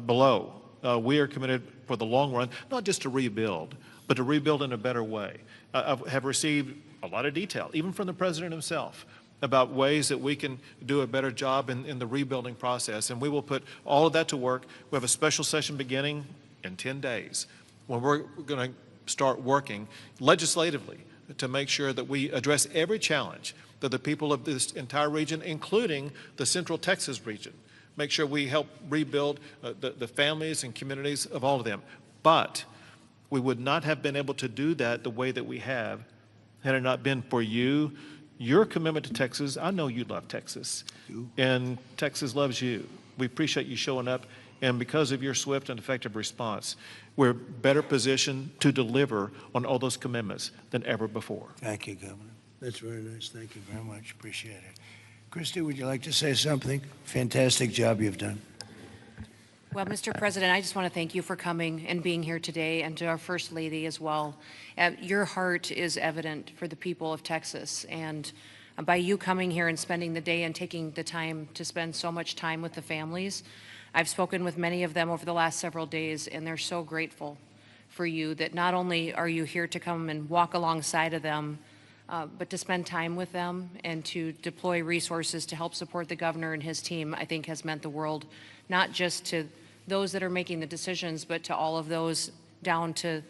below. We are committed for the long run, not just to rebuild, but to rebuild in a better way. I have received a lot of detail, even from the President himself, about ways that we can do a better job in the rebuilding process, and we will put all of that to work. We have a special session beginning in 10 days when we're going to start working legislatively to make sure that we address every challenge that the people of this entire region, including the Central Texas region, make sure we help rebuild the families and communities of all of them. But we would not have been able to do that the way that we have had it not been for you, your commitment to Texas. I know you love Texas, and Texas loves you. We appreciate you showing up, and because of your swift and effective response, we're better positioned to deliver on all those commitments than ever before. Thank you, Governor. That's very nice. Thank you very much. Appreciate it. Christy, would you like to say something? Fantastic job you've done. Well, Mr. President, I just want to thank you for coming and being here today, and to our First Lady as well. Your heart is evident for the people of Texas, and by you coming here and spending the day and taking the time to spend so much time with the families, I've spoken with many of them over the last several days, and they're so grateful for you that not only are you here to come and walk alongside of them, but to spend time with them and to deploy resources to help support the governor and his team, I think has meant the world, not just to those that are making the decisions, but to all of those down to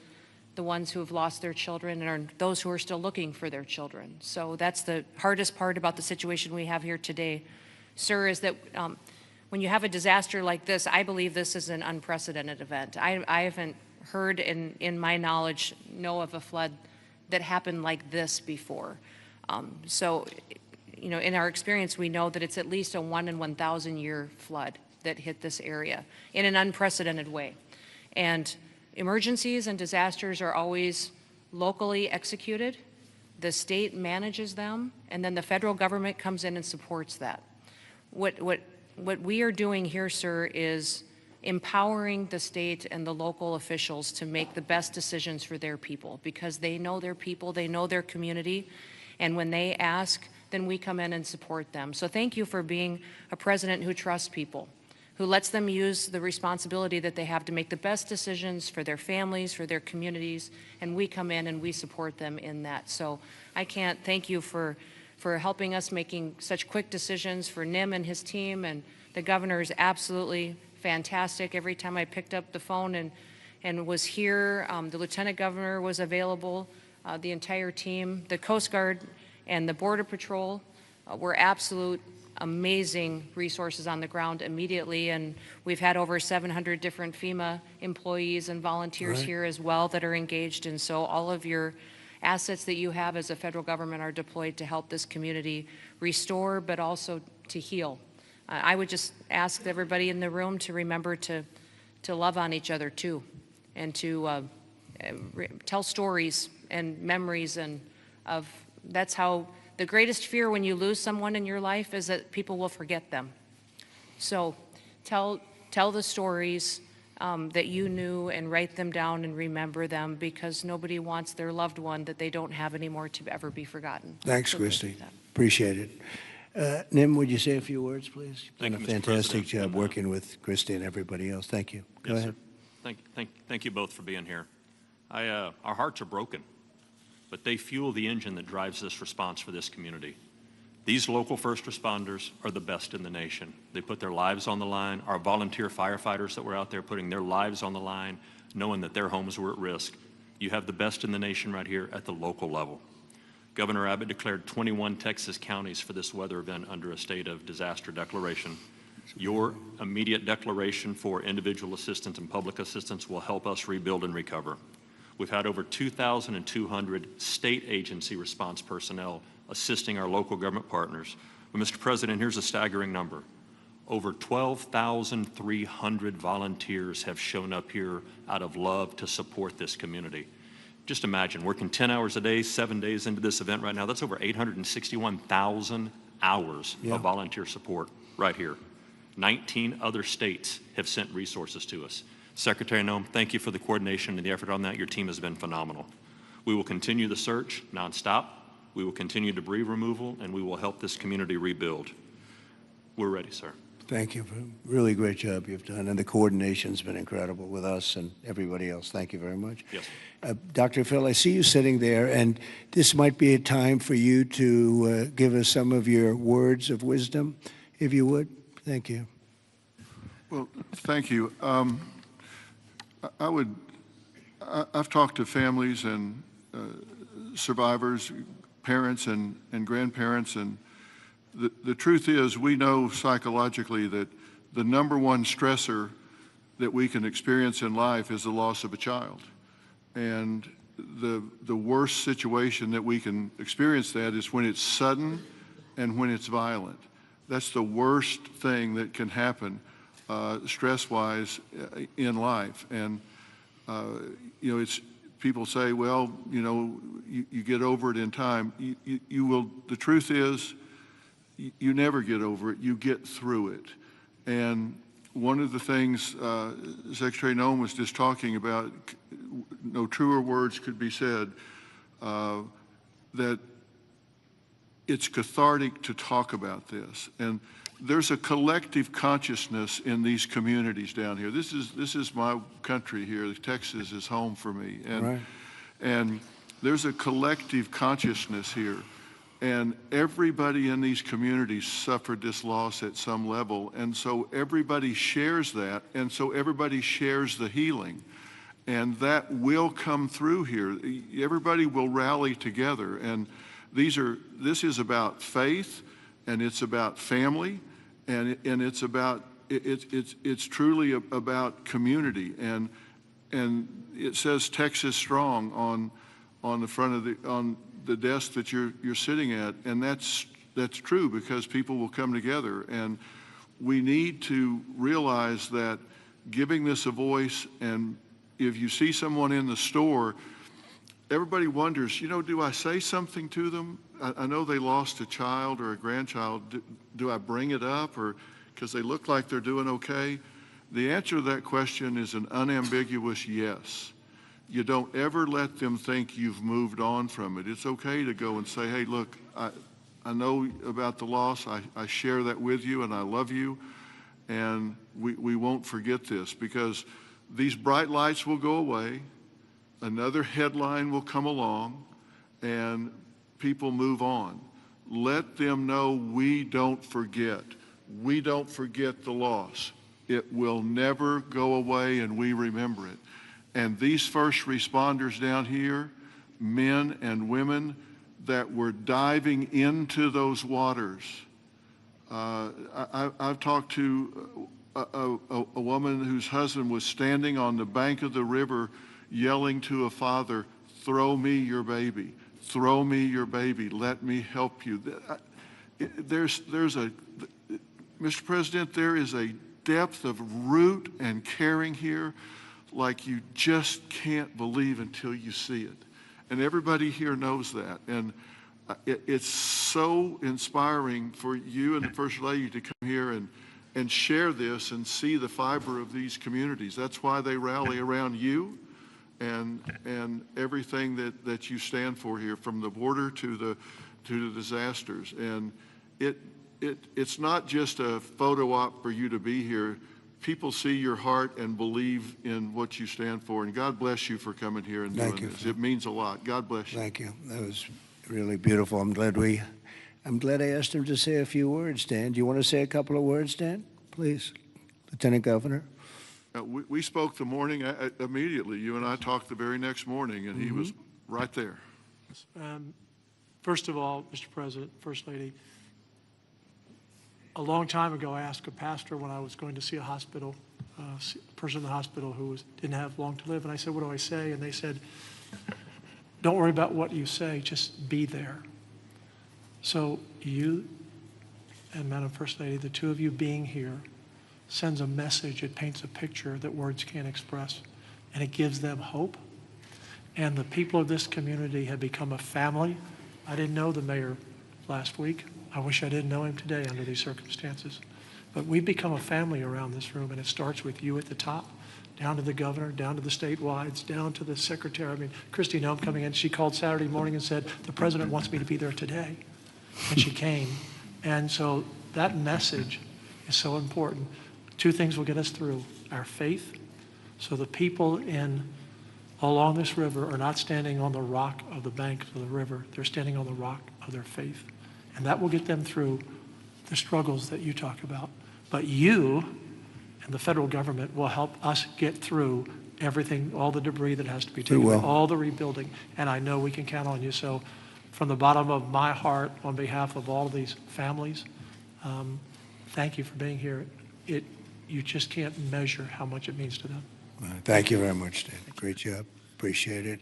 the ones who have lost their children and those who are still looking for their children. So that's the hardest part about the situation we have here today, sir, is that when you have a disaster like this, I believe this is an unprecedented event. I haven't heard in my knowledge, know of a flood that happened like this before. So, you know, in our experience, we know that it's at least a 1 in 1,000 year flood that hit this area in an unprecedented way. And emergencies and disasters are always locally executed. The state manages them, and then the federal government comes in and supports that. What what we are doing here, sir, is empowering the state and the local officials to make the best decisions for their people, because they know their people, they know their community, and when they ask, then we come in and support them. So thank you for being a president who trusts people, who lets them use the responsibility that they have to make the best decisions for their families, for their communities, and we come in and we support them in that. So I can't thank you for helping us making such quick decisions, for Nim and his team, and the governor is absolutely fantastic. Every time I picked up the phone and was here, the lieutenant governor was available, the entire team, the Coast Guard and the Border Patrol were absolute amazing resources on the ground immediately, and we've had over 700 different FEMA employees and volunteers here as well that are engaged, and so all of your assets that you have as a federal government are deployed to help this community restore, but also to heal. I would just ask everybody in the room to remember to love on each other too, and to tell stories and memories, and that's how the greatest fear when you lose someone in your life is that people will forget them. So tell the stories that you knew and write them down and remember them, because nobody wants their loved one that they don't have anymore to ever be forgotten. Thanks, So Christy. Appreciate it. Nim, would you say a few words, please? You've done Thank a you, Mr. fantastic President. job working with Christy and everybody else. Thank you. Go Yes, ahead. sir. Thank you both for being here. Our hearts are broken, but they fuel the engine that drives this response for this community. These local first responders are the best in the nation. They put their lives on the line. Our volunteer firefighters that were out there putting their lives on the line, knowing that their homes were at risk. You have the best in the nation right here at the local level. Governor Abbott declared 21 Texas counties for this weather event under a state of disaster declaration. Your immediate declaration for individual assistance and public assistance will help us rebuild and recover. We've had over 2,200 state agency response personnel assisting our local government partners. But Mr. President, here's a staggering number. Over 12,300 volunteers have shown up here out of love to support this community. Just imagine, working 10 hours a day, 7 days into this event right now, that's over 861,000 hours of volunteer support right here. 19 other states have sent resources to us. Secretary Noem, thank you for the coordination and the effort on that. Your team has been phenomenal. We will continue the search nonstop. We will continue debris removal, and we will help this community rebuild. We're ready, sir. Thank you for a really great job you've done, and the coordination's been incredible with us and everybody else. Thank you very much. Yes. Dr. Phil, I see you sitting there, and this might be a time for you to give us some of your words of wisdom, if you would. Thank you. Well, thank you. I've talked to families and survivors, parents and grandparents, and the truth is we know psychologically that the number one stressor that we can experience in life is the loss of a child. And the worst situation that we can experience that is when it's sudden and when it's violent. That's the worst thing that can happen stress-wise in life. And you know, it's people say, well, you know, you get over it in time. You will. The truth is, you never get over it. You get through it. And one of the things Secretary Noem was just talking about, no truer words could be said, that it's cathartic to talk about this. And there's a collective consciousness in these communities down here. This is my country here. Texas is home for me. And there's a collective consciousness here. And everybody in these communities suffered this loss at some level. And so everybody shares that. And so everybody shares the healing. And that will come through here. Everybody will rally together. And this is about faith, and it's about family, and it's about it's truly about community. And it says Texas Strong on the front of the desk that you're sitting at, and that's true, because people will come together. And we need to realize that giving this a voice, and if you see someone in the store, everybody wonders, you know, do I say something to them? I know they lost a child or a grandchild. Do I bring it up, or because they look like they're doing okay? The answer to that question is an unambiguous yes. You don't ever let them think you've moved on from it. It's okay to go and say, hey, look, I know about the loss. I share that with you, and I love you, and we won't forget this, because these bright lights will go away, another headline will come along, and people move on. Let them know we don't forget. We don't forget the loss. It will never go away, and we remember it. And these first responders down here, men and women that were diving into those waters. I've talked to a woman whose husband was standing on the bank of the river yelling to a father, throw me your baby, throw me your baby, let me help you. Mr. President, there is a depth of root and caring here like you just can't believe until you see it. And everybody here knows that. And it's so inspiring for you and the First Lady to come here and share this and see the fiber of these communities. That's why they rally around you and everything that you stand for here, from the border to the disasters. And it's not just a photo op for you to be here. People see your heart and believe in what you stand for. And God bless you for coming here and doing this. It means a lot. God bless you. Thank you. That was really beautiful. I'm glad I asked him to say a few words, Dan. Do you want to say a couple of words, Dan? Please, Lieutenant Governor. We spoke the morning immediately. You and I talked the very next morning, and he was right there. First of all, Mr. President, First Lady, a long time ago, I asked a pastor when I was going to see a hospital, person in the hospital who didn't have long to live, and I said, what do I say? And they said, don't worry about what you say, just be there. So you and Madam First Lady, the two of you being here, sends a message. It paints a picture that words can't express, and it gives them hope. And the people of this community have become a family. I didn't know the mayor last week. I wish I didn't know him today under these circumstances. But we've become a family around this room, and it starts with you at the top, down to the governor, down to the statewide, down to the secretary. I mean, Christy Nome coming in, she called Saturday morning and said, the president wants me to be there today. And she came. And so that message is so important. Two things will get us through: our faith. So the people along this river are not standing on the rock of the bank of the river. They're standing on the rock of their faith. And that will get them through the struggles that you talk about. But you and the federal government will help us get through everything, all the debris that has to be taken, all the rebuilding. And I know we can count on you. So from the bottom of my heart, on behalf of all of these families, thank you for being here. You just can't measure how much it means to them. Thank you very much, Dan. Great job. Appreciate it.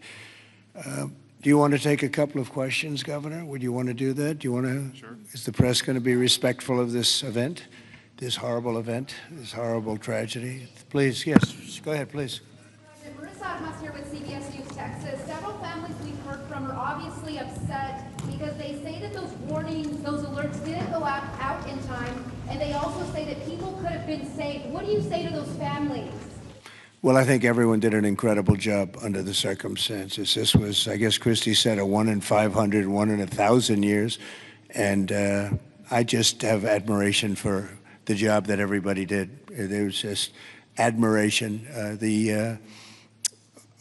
Do you want to take a couple of questions, Governor? Would you want to do that? Do you want to? Sure. Is the press going to be respectful of this event, this horrible event, this horrible tragedy? Please, yes. Go ahead, please. Marissa Admas here with CBS News Texas. Several families we've heard from are obviously upset because they say that those warnings, those alerts didn't go out in time, and they also say that people could have been saved. What do you say to those families? Well, I think everyone did an incredible job under the circumstances. This was, I guess Christy said, a 1 in 500, 1 in 1,000 years. And I just have admiration for the job that everybody did. There was just admiration.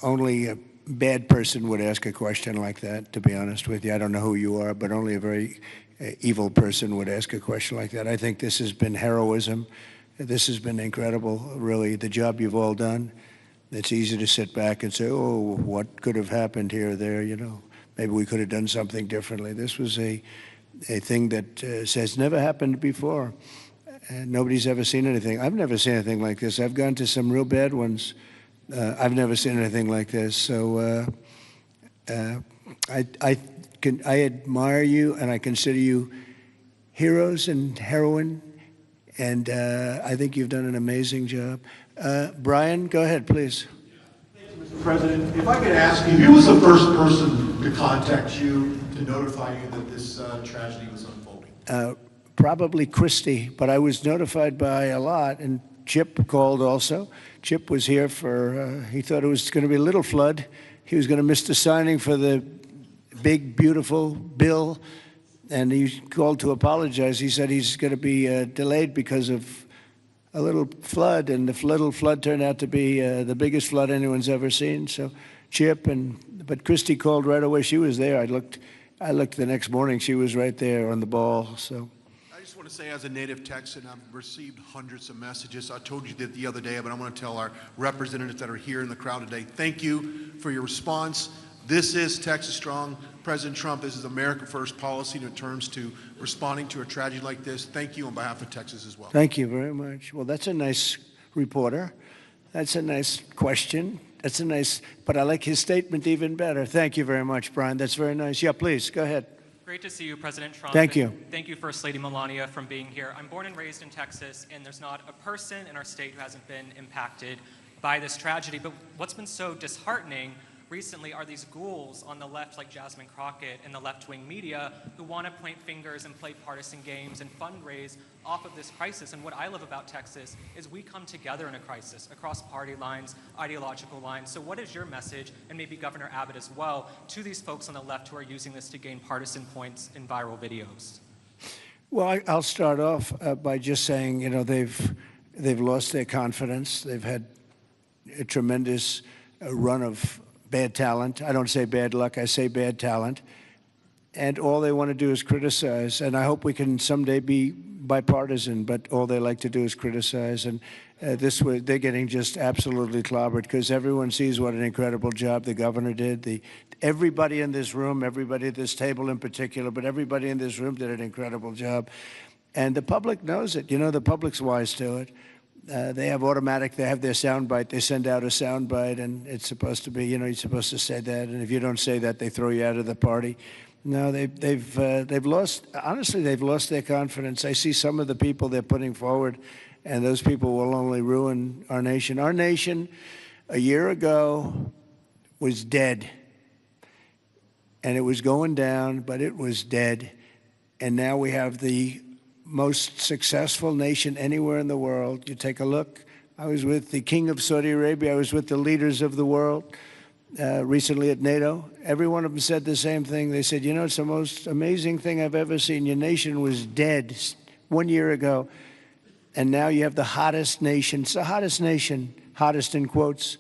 Only a bad person would ask a question like that, to be honest with you. I don't know who you are, but only a very evil person would ask a question like that. I think this has been heroism. This has been incredible, really, the job you've all done. It's easy to sit back and say, oh, what could have happened here or there, you know. Maybe we could have done something differently. This was a thing that has never happened before. And nobody's ever seen anything. I've never seen anything like this. I've gone to some real bad ones. I've never seen anything like this. So I admire you, and I consider you heroes and heroine. And I think you've done an amazing job. Brian, go ahead, please. Thank you, Mr. President. If I could ask you, who was the first person to contact you to notify you that this tragedy was unfolding? probably Christie, but I was notified by a lot, and Chip called also. Chip was here for, he thought it was going to be a little flood. He was going to miss the signing for the big, beautiful bill, and he called to apologize. He said he's going to be delayed because of a little flood, and the little flood turned out to be the biggest flood anyone's ever seen. So Chip, but Christie called right away. She was there. I looked the next morning. She was right there on the ball. So I just want to say, as a native Texan, I've received hundreds of messages. I told you that the other day, but I want to tell our representatives that are here in the crowd today, thank you for your response. This is Texas Strong. President Trump, this is America First policy in terms to responding to a tragedy like this. Thank you on behalf of Texas as well. Thank you very much. Well, that's a nice reporter. That's a nice question. That's a nice, but I like his statement even better. Thank you very much, Brian. That's very nice. Yeah, please, go ahead. Great to see you, President Trump. Thank you. Thank you, First Lady Melania, for being here. I'm born and raised in Texas, and there's not a person in our state who hasn't been impacted by this tragedy. But what's been so disheartening recently are these ghouls on the left, like Jasmine Crockett, and the left-wing media who want to point fingers and play partisan games and fundraise off of this crisis. And what I love about Texas is we come together in a crisis across party lines, ideological lines. So what is your message, and maybe Governor Abbott as well, to these folks on the left who are using this to gain partisan points in viral videos? Well, I'll start off by just saying, you know, they've lost their confidence. They've had a tremendous run of bad talent. I don't say bad luck, I say bad talent. And all they want to do is criticize. And I hope we can someday be bipartisan, but all they like to do is criticize. And they're getting just absolutely clobbered because everyone sees what an incredible job the governor did. Everybody in this room, everybody at this table in particular, but everybody in this room did an incredible job. And the public knows it. You know, the public's wise to it. They have their soundbite. They send out a soundbite, and it's supposed to be, you know, you're supposed to say that. And if you don't say that, they throw you out of the party. No, they've lost, honestly, they've lost their confidence. I see some of the people they're putting forward, and those people will only ruin our nation. Our nation, a year ago, was dead. And it was going down, but it was dead. And now we have the most successful nation anywhere in the world. You take a look. I was with the King of Saudi Arabia. I was with the leaders of the world recently at NATO. Every one of them said the same thing. They said, you know, it's the most amazing thing I've ever seen. Your nation was dead 1 year ago, and now you have the hottest nation. It's the hottest nation, hottest in quotes.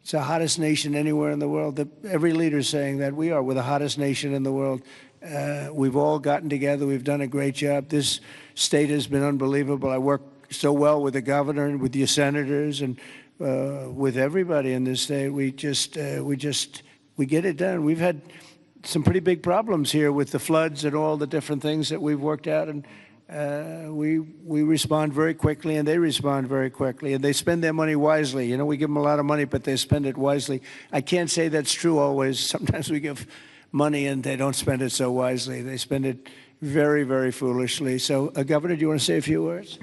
It's the hottest nation anywhere in the world. Every leader is saying that we're the hottest nation in the world. We've all gotten together. We've done a great job. This state has been unbelievable. I work so well with the governor and with your senators and with everybody in this state. We get it done. We've had some pretty big problems here with the floods and all the different things that we've worked out, and we respond very quickly, and they respond very quickly, and they spend their money wisely. You know, we give them a lot of money, but they spend it wisely. I can't say that's true always. Sometimes we give money and they don't spend it so wisely. They spend it very, very foolishly. So, Governor, do you want to say a few words?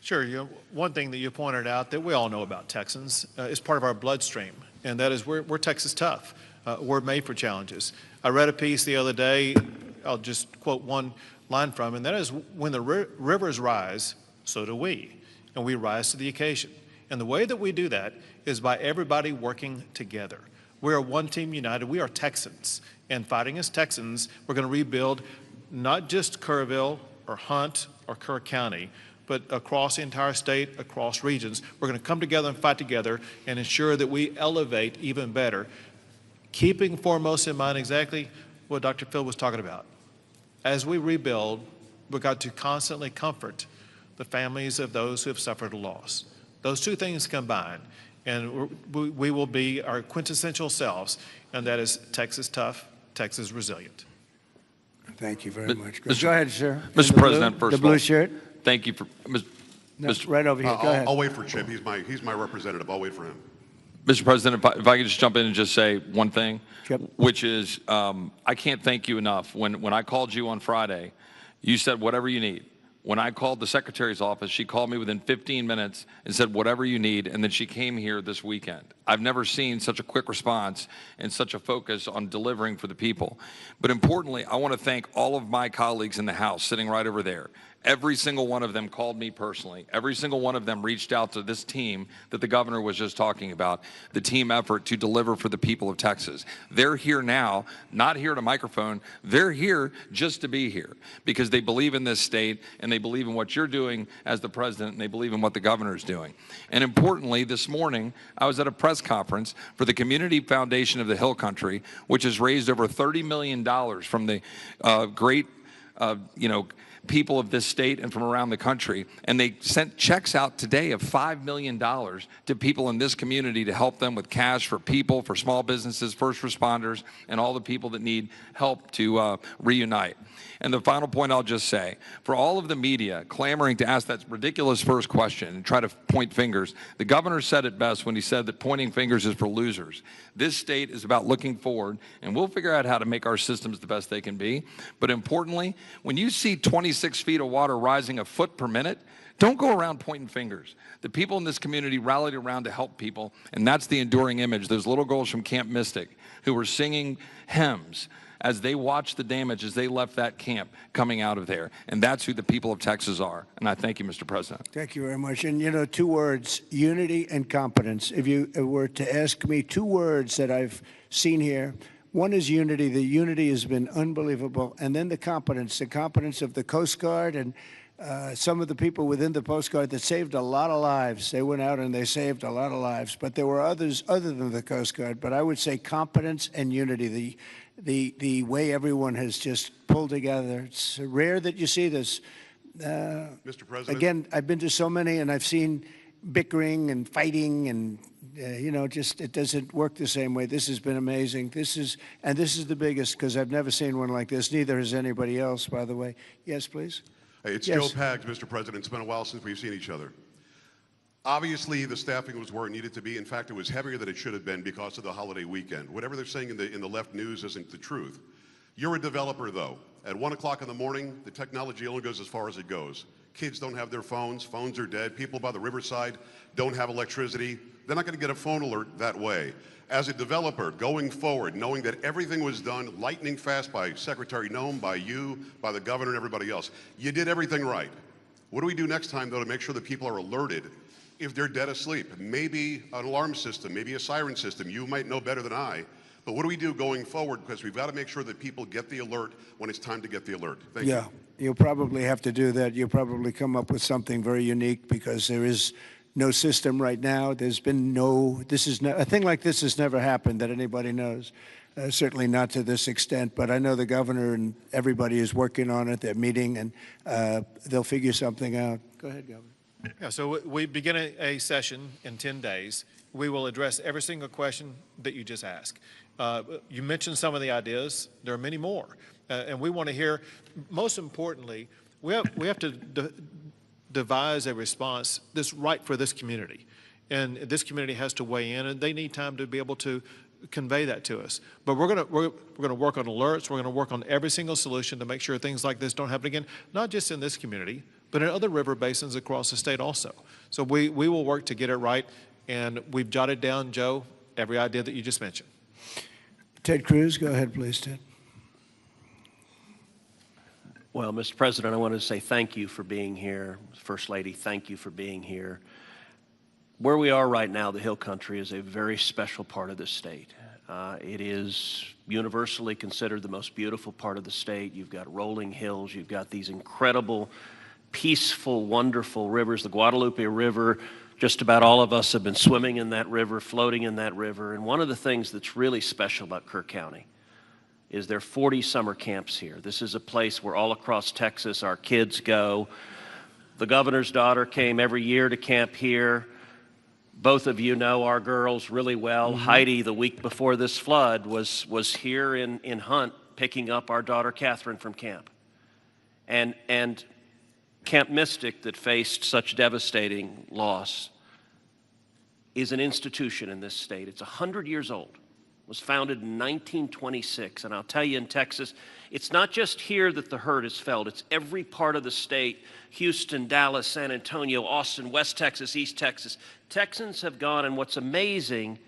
Sure. You know, one thing that you pointed out that we all know about Texans is part of our bloodstream, and that is we're Texas tough. We're made for challenges. I read a piece the other day, I'll just quote one line from, and that is, when the rivers rise, so do we, and we rise to the occasion. And the way that we do that is by everybody working together. We are one team united. We are Texans, and fighting as Texans, we're going to rebuild not just Kerrville or Hunt or Kerr County, but across the entire state, across regions. We're going to come together and fight together and ensure that we elevate even better, keeping foremost in mind exactly what Dr. Phil was talking about. As we rebuild, we've got to constantly comfort the families of those who have suffered a loss. Those two things combined, and we will be our quintessential selves, and that is Texas tough, Texas resilient. Thank you very much. Go ahead, sir. Mr. President, first the of all, blue shirt. Thank you for right over here. Go ahead. I'll wait for Chip. He's my representative. I'll wait for him. Mr. President, if I could just jump in and just say one thing, which is I can't thank you enough. When I called you on Friday, you said whatever you need. When I called the Secretary's office, she called me within 15 minutes and said whatever you need, and then she came here this weekend. I've never seen such a quick response and such a focus on delivering for the people. But importantly, I want to thank all of my colleagues in the House sitting right over there. Every single one of them called me personally. Every single one of them reached out to this team that the governor was just talking about, the team effort to deliver for the people of Texas. They're here now, not here to microphone. They're here just to be here because they believe in this state and they believe in what you're doing as the president and they believe in what the governor's doing. And importantly, this morning, I was at a press conference for the Community Foundation of the Hill Country, which has raised over $30 million from the great, people of this state and from around the country, and they sent checks out today of $5 million to people in this community to help them with cash for people, for small businesses, first responders, and all the people that need help to reunite. And the final point I'll just say, for all of the media clamoring to ask that ridiculous first question and try to point fingers, the governor said it best when he said that pointing fingers is for losers. This state is about looking forward, and we'll figure out how to make our systems the best they can be. But importantly, when you see 26 feet of water rising a foot per minute, don't go around pointing fingers. The people in this community rallied around to help people, and that's the enduring image. Those little girls from Camp Mystic who were singing hymns as they watched the damage as they left that camp coming out of there. And that's who the people of Texas are. And I thank you, Mr. President. Thank you very much. And, 2 words, unity and competence. If you were to ask me 2 words that I've seen here, one is unity. The unity has been unbelievable. And then the competence of the Coast Guard and some of the people within the Coast Guard that saved a lot of lives. They went out and they saved a lot of lives. But there were others other than the Coast Guard. But I would say competence and unity, the way everyone has just pulled together. It's rare that you see this. Mr. President. Again, I've been to so many, and I've seen bickering and fighting, and just it doesn't work the same way. This has been amazing. This is the biggest because I've never seen one like this. Neither has anybody else, by the way. Yes, please. Hey, it's Yes. Joe Pags, Mr. President. It's been a while since we've seen each other. Obviously, the staffing was where it needed to be. In fact, it was heavier than it should have been because of the holiday weekend. Whatever they're saying in the left news isn't the truth. You're a developer, though. At 1 o'clock in the morning, the technology only goes as far as it goes. Kids don't have their phones. Phones are dead. People by the riverside don't have electricity. They're not going to get a phone alert that way. As a developer, going forward, knowing that everything was done lightning fast by Secretary Noem, by you, by the governor, and everybody else, you did everything right. What do we do next time, though, to make sure that people are alerted if they're dead asleep? Maybe an alarm system, maybe a siren system. You might know better than I. But what do we do going forward? Because we've got to make sure that people get the alert when it's time to get the alert. Thank you. Yeah, you'll probably have to do that. You'll probably come up with something very unique because there is no system right now. There's been a thing like this has never happened that anybody knows. Certainly not to this extent, but I know the governor and everybody is working on it. They're meeting, and they'll figure something out. Go ahead, Governor. Yeah, so we begin a session in 10 days. We will address every single question that you just asked. You mentioned some of the ideas. There are many more. And we want to hear, most importantly, we have to devise a response that's right for this community. And this community has to weigh in, and they need time to be able to convey that to us. But we're going to work on alerts. We're going to work on every single solution to make sure things like this don't happen again, not just in this community, but in other river basins across the state also. So we will work to get it right, and we've jotted down, Joe, every idea that you just mentioned. Ted Cruz, go ahead, please, Ted. Well, Mr. President, I want to say thank you for being here. First Lady, thank you for being here. Where we are right now, the Hill Country, is a very special part of the state. It is universally considered the most beautiful part of the state. You've got rolling hills. You've got these incredible, peaceful, wonderful rivers. The Guadalupe River, just about all of us have been swimming in that river, floating in that river. And one of the things that's really special about Kirk County is there are 40 summer camps here. This is a place where all across Texas our kids go. The governor's daughter came every year to camp here. Both of you know our girls really well. Mm-hmm. Heidi, the week before this flood, was here in Hunt picking up our daughter Catherine from camp. And Camp Mystic, that faced such devastating loss, is an institution in this state. It's 100 years old. It was founded in 1926. And I'll tell you, in Texas, it's not just here that the hurt is felt. It's every part of the state. Houston, Dallas, San Antonio, Austin, West Texas, East Texas. Texans have gone, and what's amazing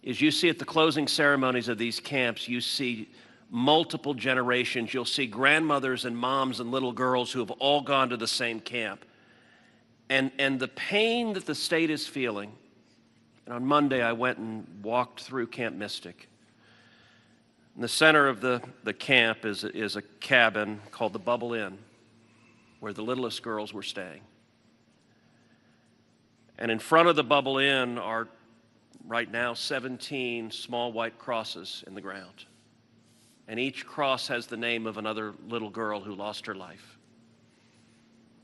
is you see at the closing ceremonies of these camps, you see multiple generations. You'll see grandmothers and moms and little girls who have all gone to the same camp. And the pain that the state is feeling, and on Monday I went and walked through Camp Mystic. In the center of the camp is a cabin called the Bubble Inn, where the littlest girls were staying. And in front of the Bubble Inn are right now 17 small white crosses in the ground. And each cross has the name of another little girl who lost her life.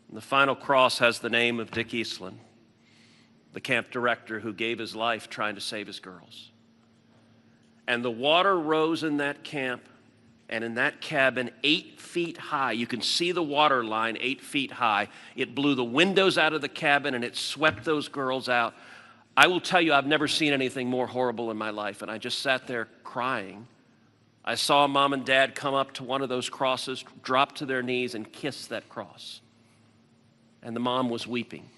And the final cross has the name of Dick Eastland, the camp director who gave his life trying to save his girls. And the water rose in that camp and in that cabin 8 feet high. You can see the water line 8 feet high. It blew the windows out of the cabin and it swept those girls out. I will tell you, I've never seen anything more horrible in my life, and I just sat there crying. I saw Mom and Dad come up to one of those crosses, drop to their knees, and kiss that cross. And the mom was weeping.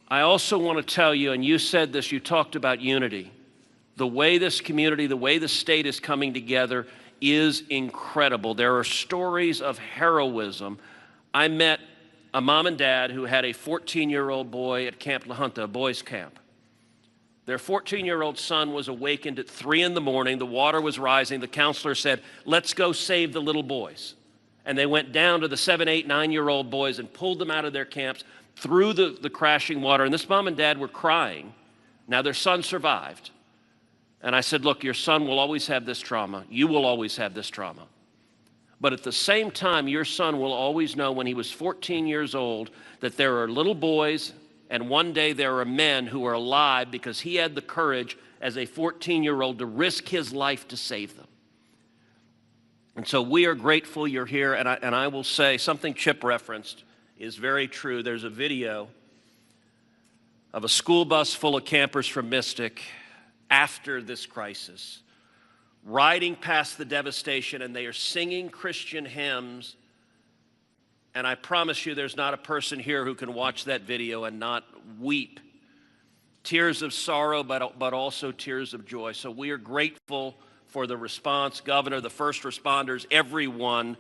I also want to tell you, and you said this, you talked about unity. The way this community, the way the state is coming together is incredible. There are stories of heroism. I met a mom and dad who had a 14-year-old boy at Camp La Junta, a boys' camp. Their 14-year-old son was awakened at 3 in the morning. The water was rising. The counselor said, "Let's go save the little boys." And they went down to the 7, 8, 9-year-old boys and pulled them out of their camps through the crashing water. And this mom and dad were crying. Now their son survived. And I said, "Look, your son will always have this trauma. You will always have this trauma. But at the same time, your son will always know when he was 14 years old that there are little boys and one day there are men who are alive because he had the courage as a 14-year-old to risk his life to save them." And so we are grateful you're here. And I will say something Chip referenced is very true. There's a video of a school bus full of campers from Mystic after this crisis, riding past the devastation, and they are singing Christian hymns. And I promise you there's not a person here who can watch that video and not weep. Tears of sorrow, but also tears of joy. So we are grateful for the response, Governor, the first responders, everyone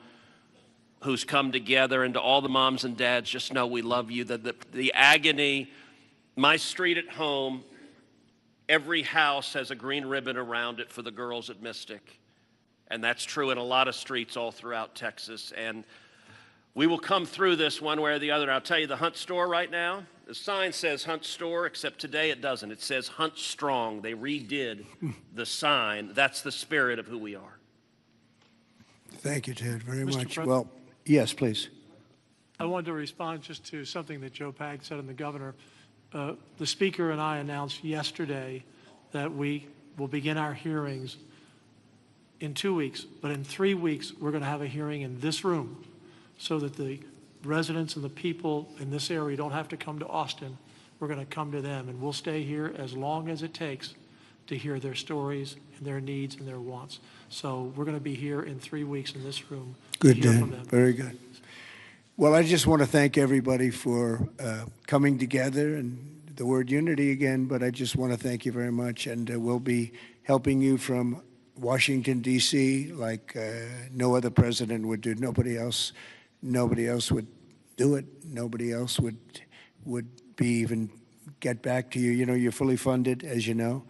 who's come together, and to all the moms and dads, just know we love you. The agony, my street at home, every house has a green ribbon around it for the girls at Mystic. And that's true in a lot of streets all throughout Texas. And we will come through this one way or the other. And I'll tell you, the Hunt store right now, the sign says Hunt store, except today it doesn't. It says Hunt Strong. They redid the sign. That's the spirit of who we are. Thank you, Ted, very Mr. much. President? Well, yes, please. I wanted to respond just to something that Joe Pag said and the governor. The speaker and I announced yesterday that we will begin our hearings in 2 weeks, but in 3 weeks, we're going to have a hearing in this room so that the residents and the people in this area don't have to come to Austin. We're going to come to them, and we'll stay here as long as it takes to hear their stories and their needs and their wants. So we're going to be here in 3 weeks in this room Good, to hear Dan. from them. Very good. Well, I just want to thank everybody for coming together, and the word unity again, but I just want to thank you very much. And we'll be helping you from Washington, D.C., like no other president would do. Nobody else would do it. Nobody else would be even get back to you. You know, you're fully funded, as you know.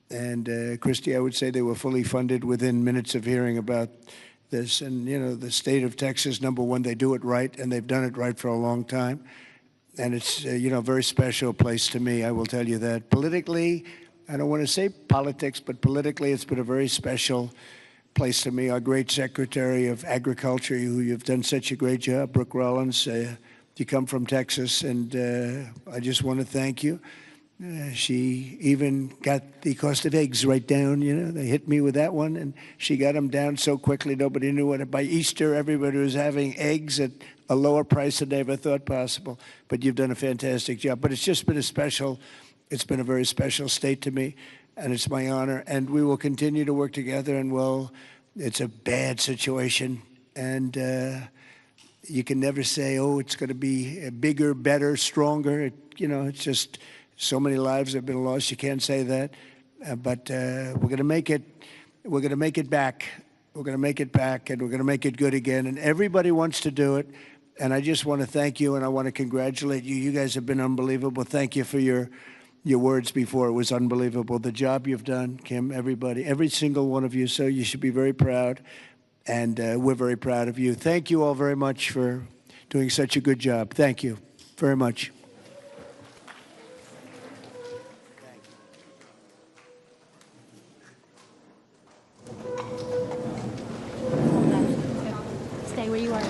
And Christy, I would say they were fully funded within minutes of hearing about this. And, you know, the state of Texas, number one, they do it right, and they've done it right for a long time. And it's, you know, a very special place to me, I will tell you that. Politically, I don't want to say politics, but politically it's been a very special place to me. Our great Secretary of Agriculture, who you've done such a great job, Brooke Rollins, you come from Texas, and I just want to thank you. She even got the cost of eggs right down, you know. They hit me with that one, and she got them down so quickly nobody knew what. By Easter, everybody was having eggs at a lower price than they ever thought possible. But you've done a fantastic job. But it's just been it's been a very special state to me, and it's my honor. And we will continue to work together, and well, it's a bad situation, and you can never say, oh, it's going to be bigger, better, stronger. You know, it's just so many lives have been lost. You can't say that. But we're going to make it we're going to make it back. We're going to make it back, and we're going to make it good again. And everybody wants to do it. And I just want to thank you, and I want to congratulate you. You guys have been unbelievable. Thank you for your words before. It was unbelievable. The job you've done, Kim, everybody, every single one of you. So you should be very proud, and we're very proud of you. Thank you all very much for doing such a good job. Thank you very much. Stay where you are.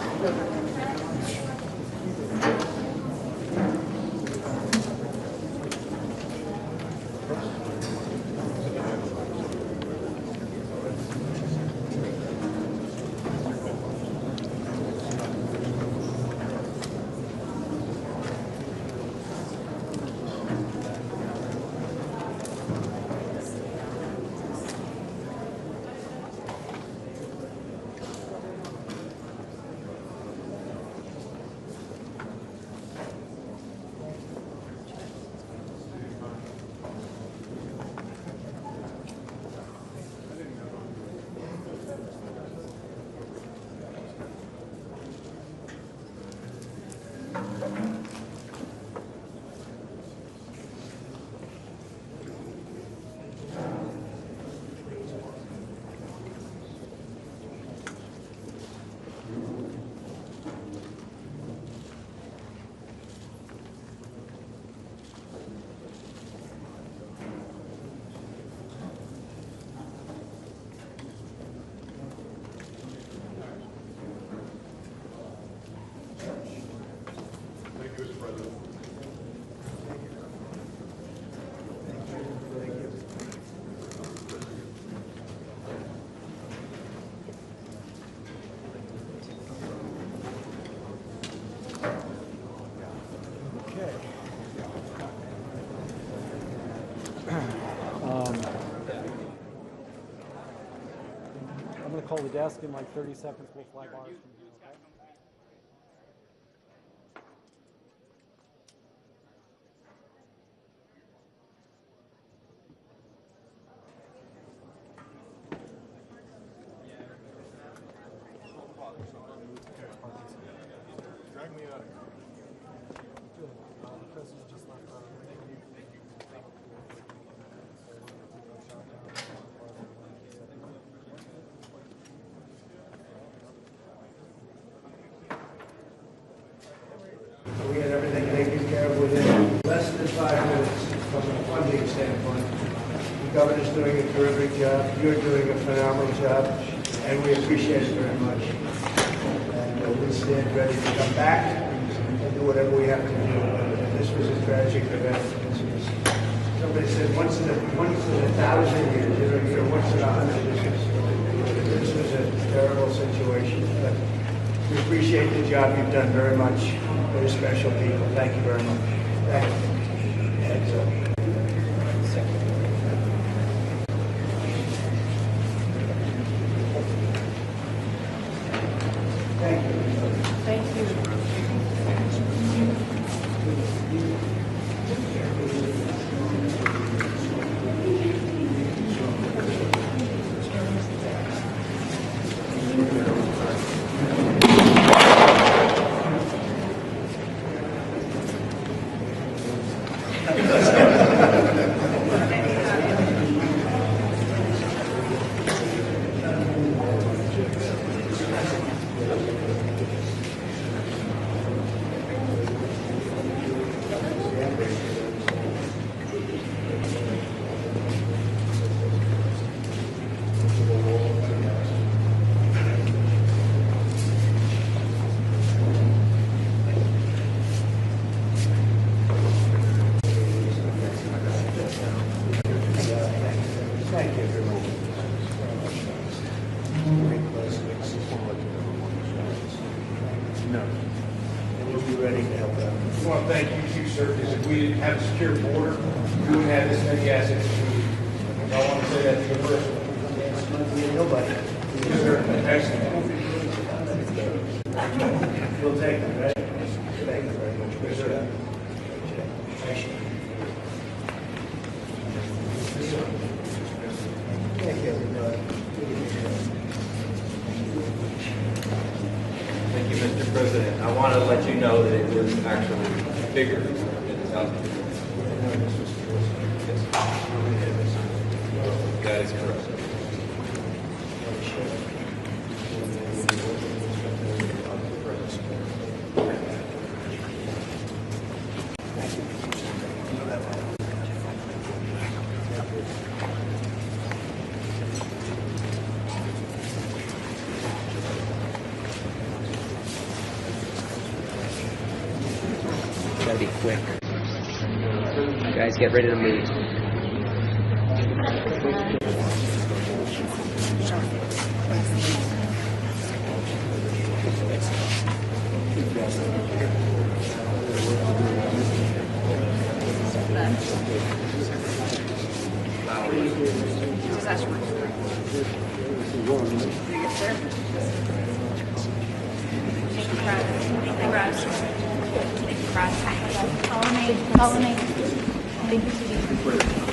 I'm going to call the desk in like 30 seconds. We'll fly bars from here, okay? Drag me out of here. The president just left. We had everything taken care of within less than 5 minutes from a funding standpoint. The governor's doing a terrific job. You're doing a phenomenal job, and we appreciate it very much. And we stand ready to come back and do whatever we have to do. And this was a tragic event. Somebody said once in a 1,000 years, once in 100 years. This was a terrible situation, but we appreciate the job you've done very much. Very special people. Thank you very much. Thank you. And, thank you. Thank you. Thank you, everyone. No. And we'll be ready to help out. I want to thank you too, sir, because if we didn't have a secure border, we wouldn't have this many assets. I want to say that to you personally. Nobody. Yes, sir. Excellent. We'll take it, right? Thank you very much. Yes, sir. Thank you, everybody. you know that it was actually bigger than it's out. That is correct. Gotta be quick. Guys, get ready to move. Follow me. Follow me. Thank you, sweetie.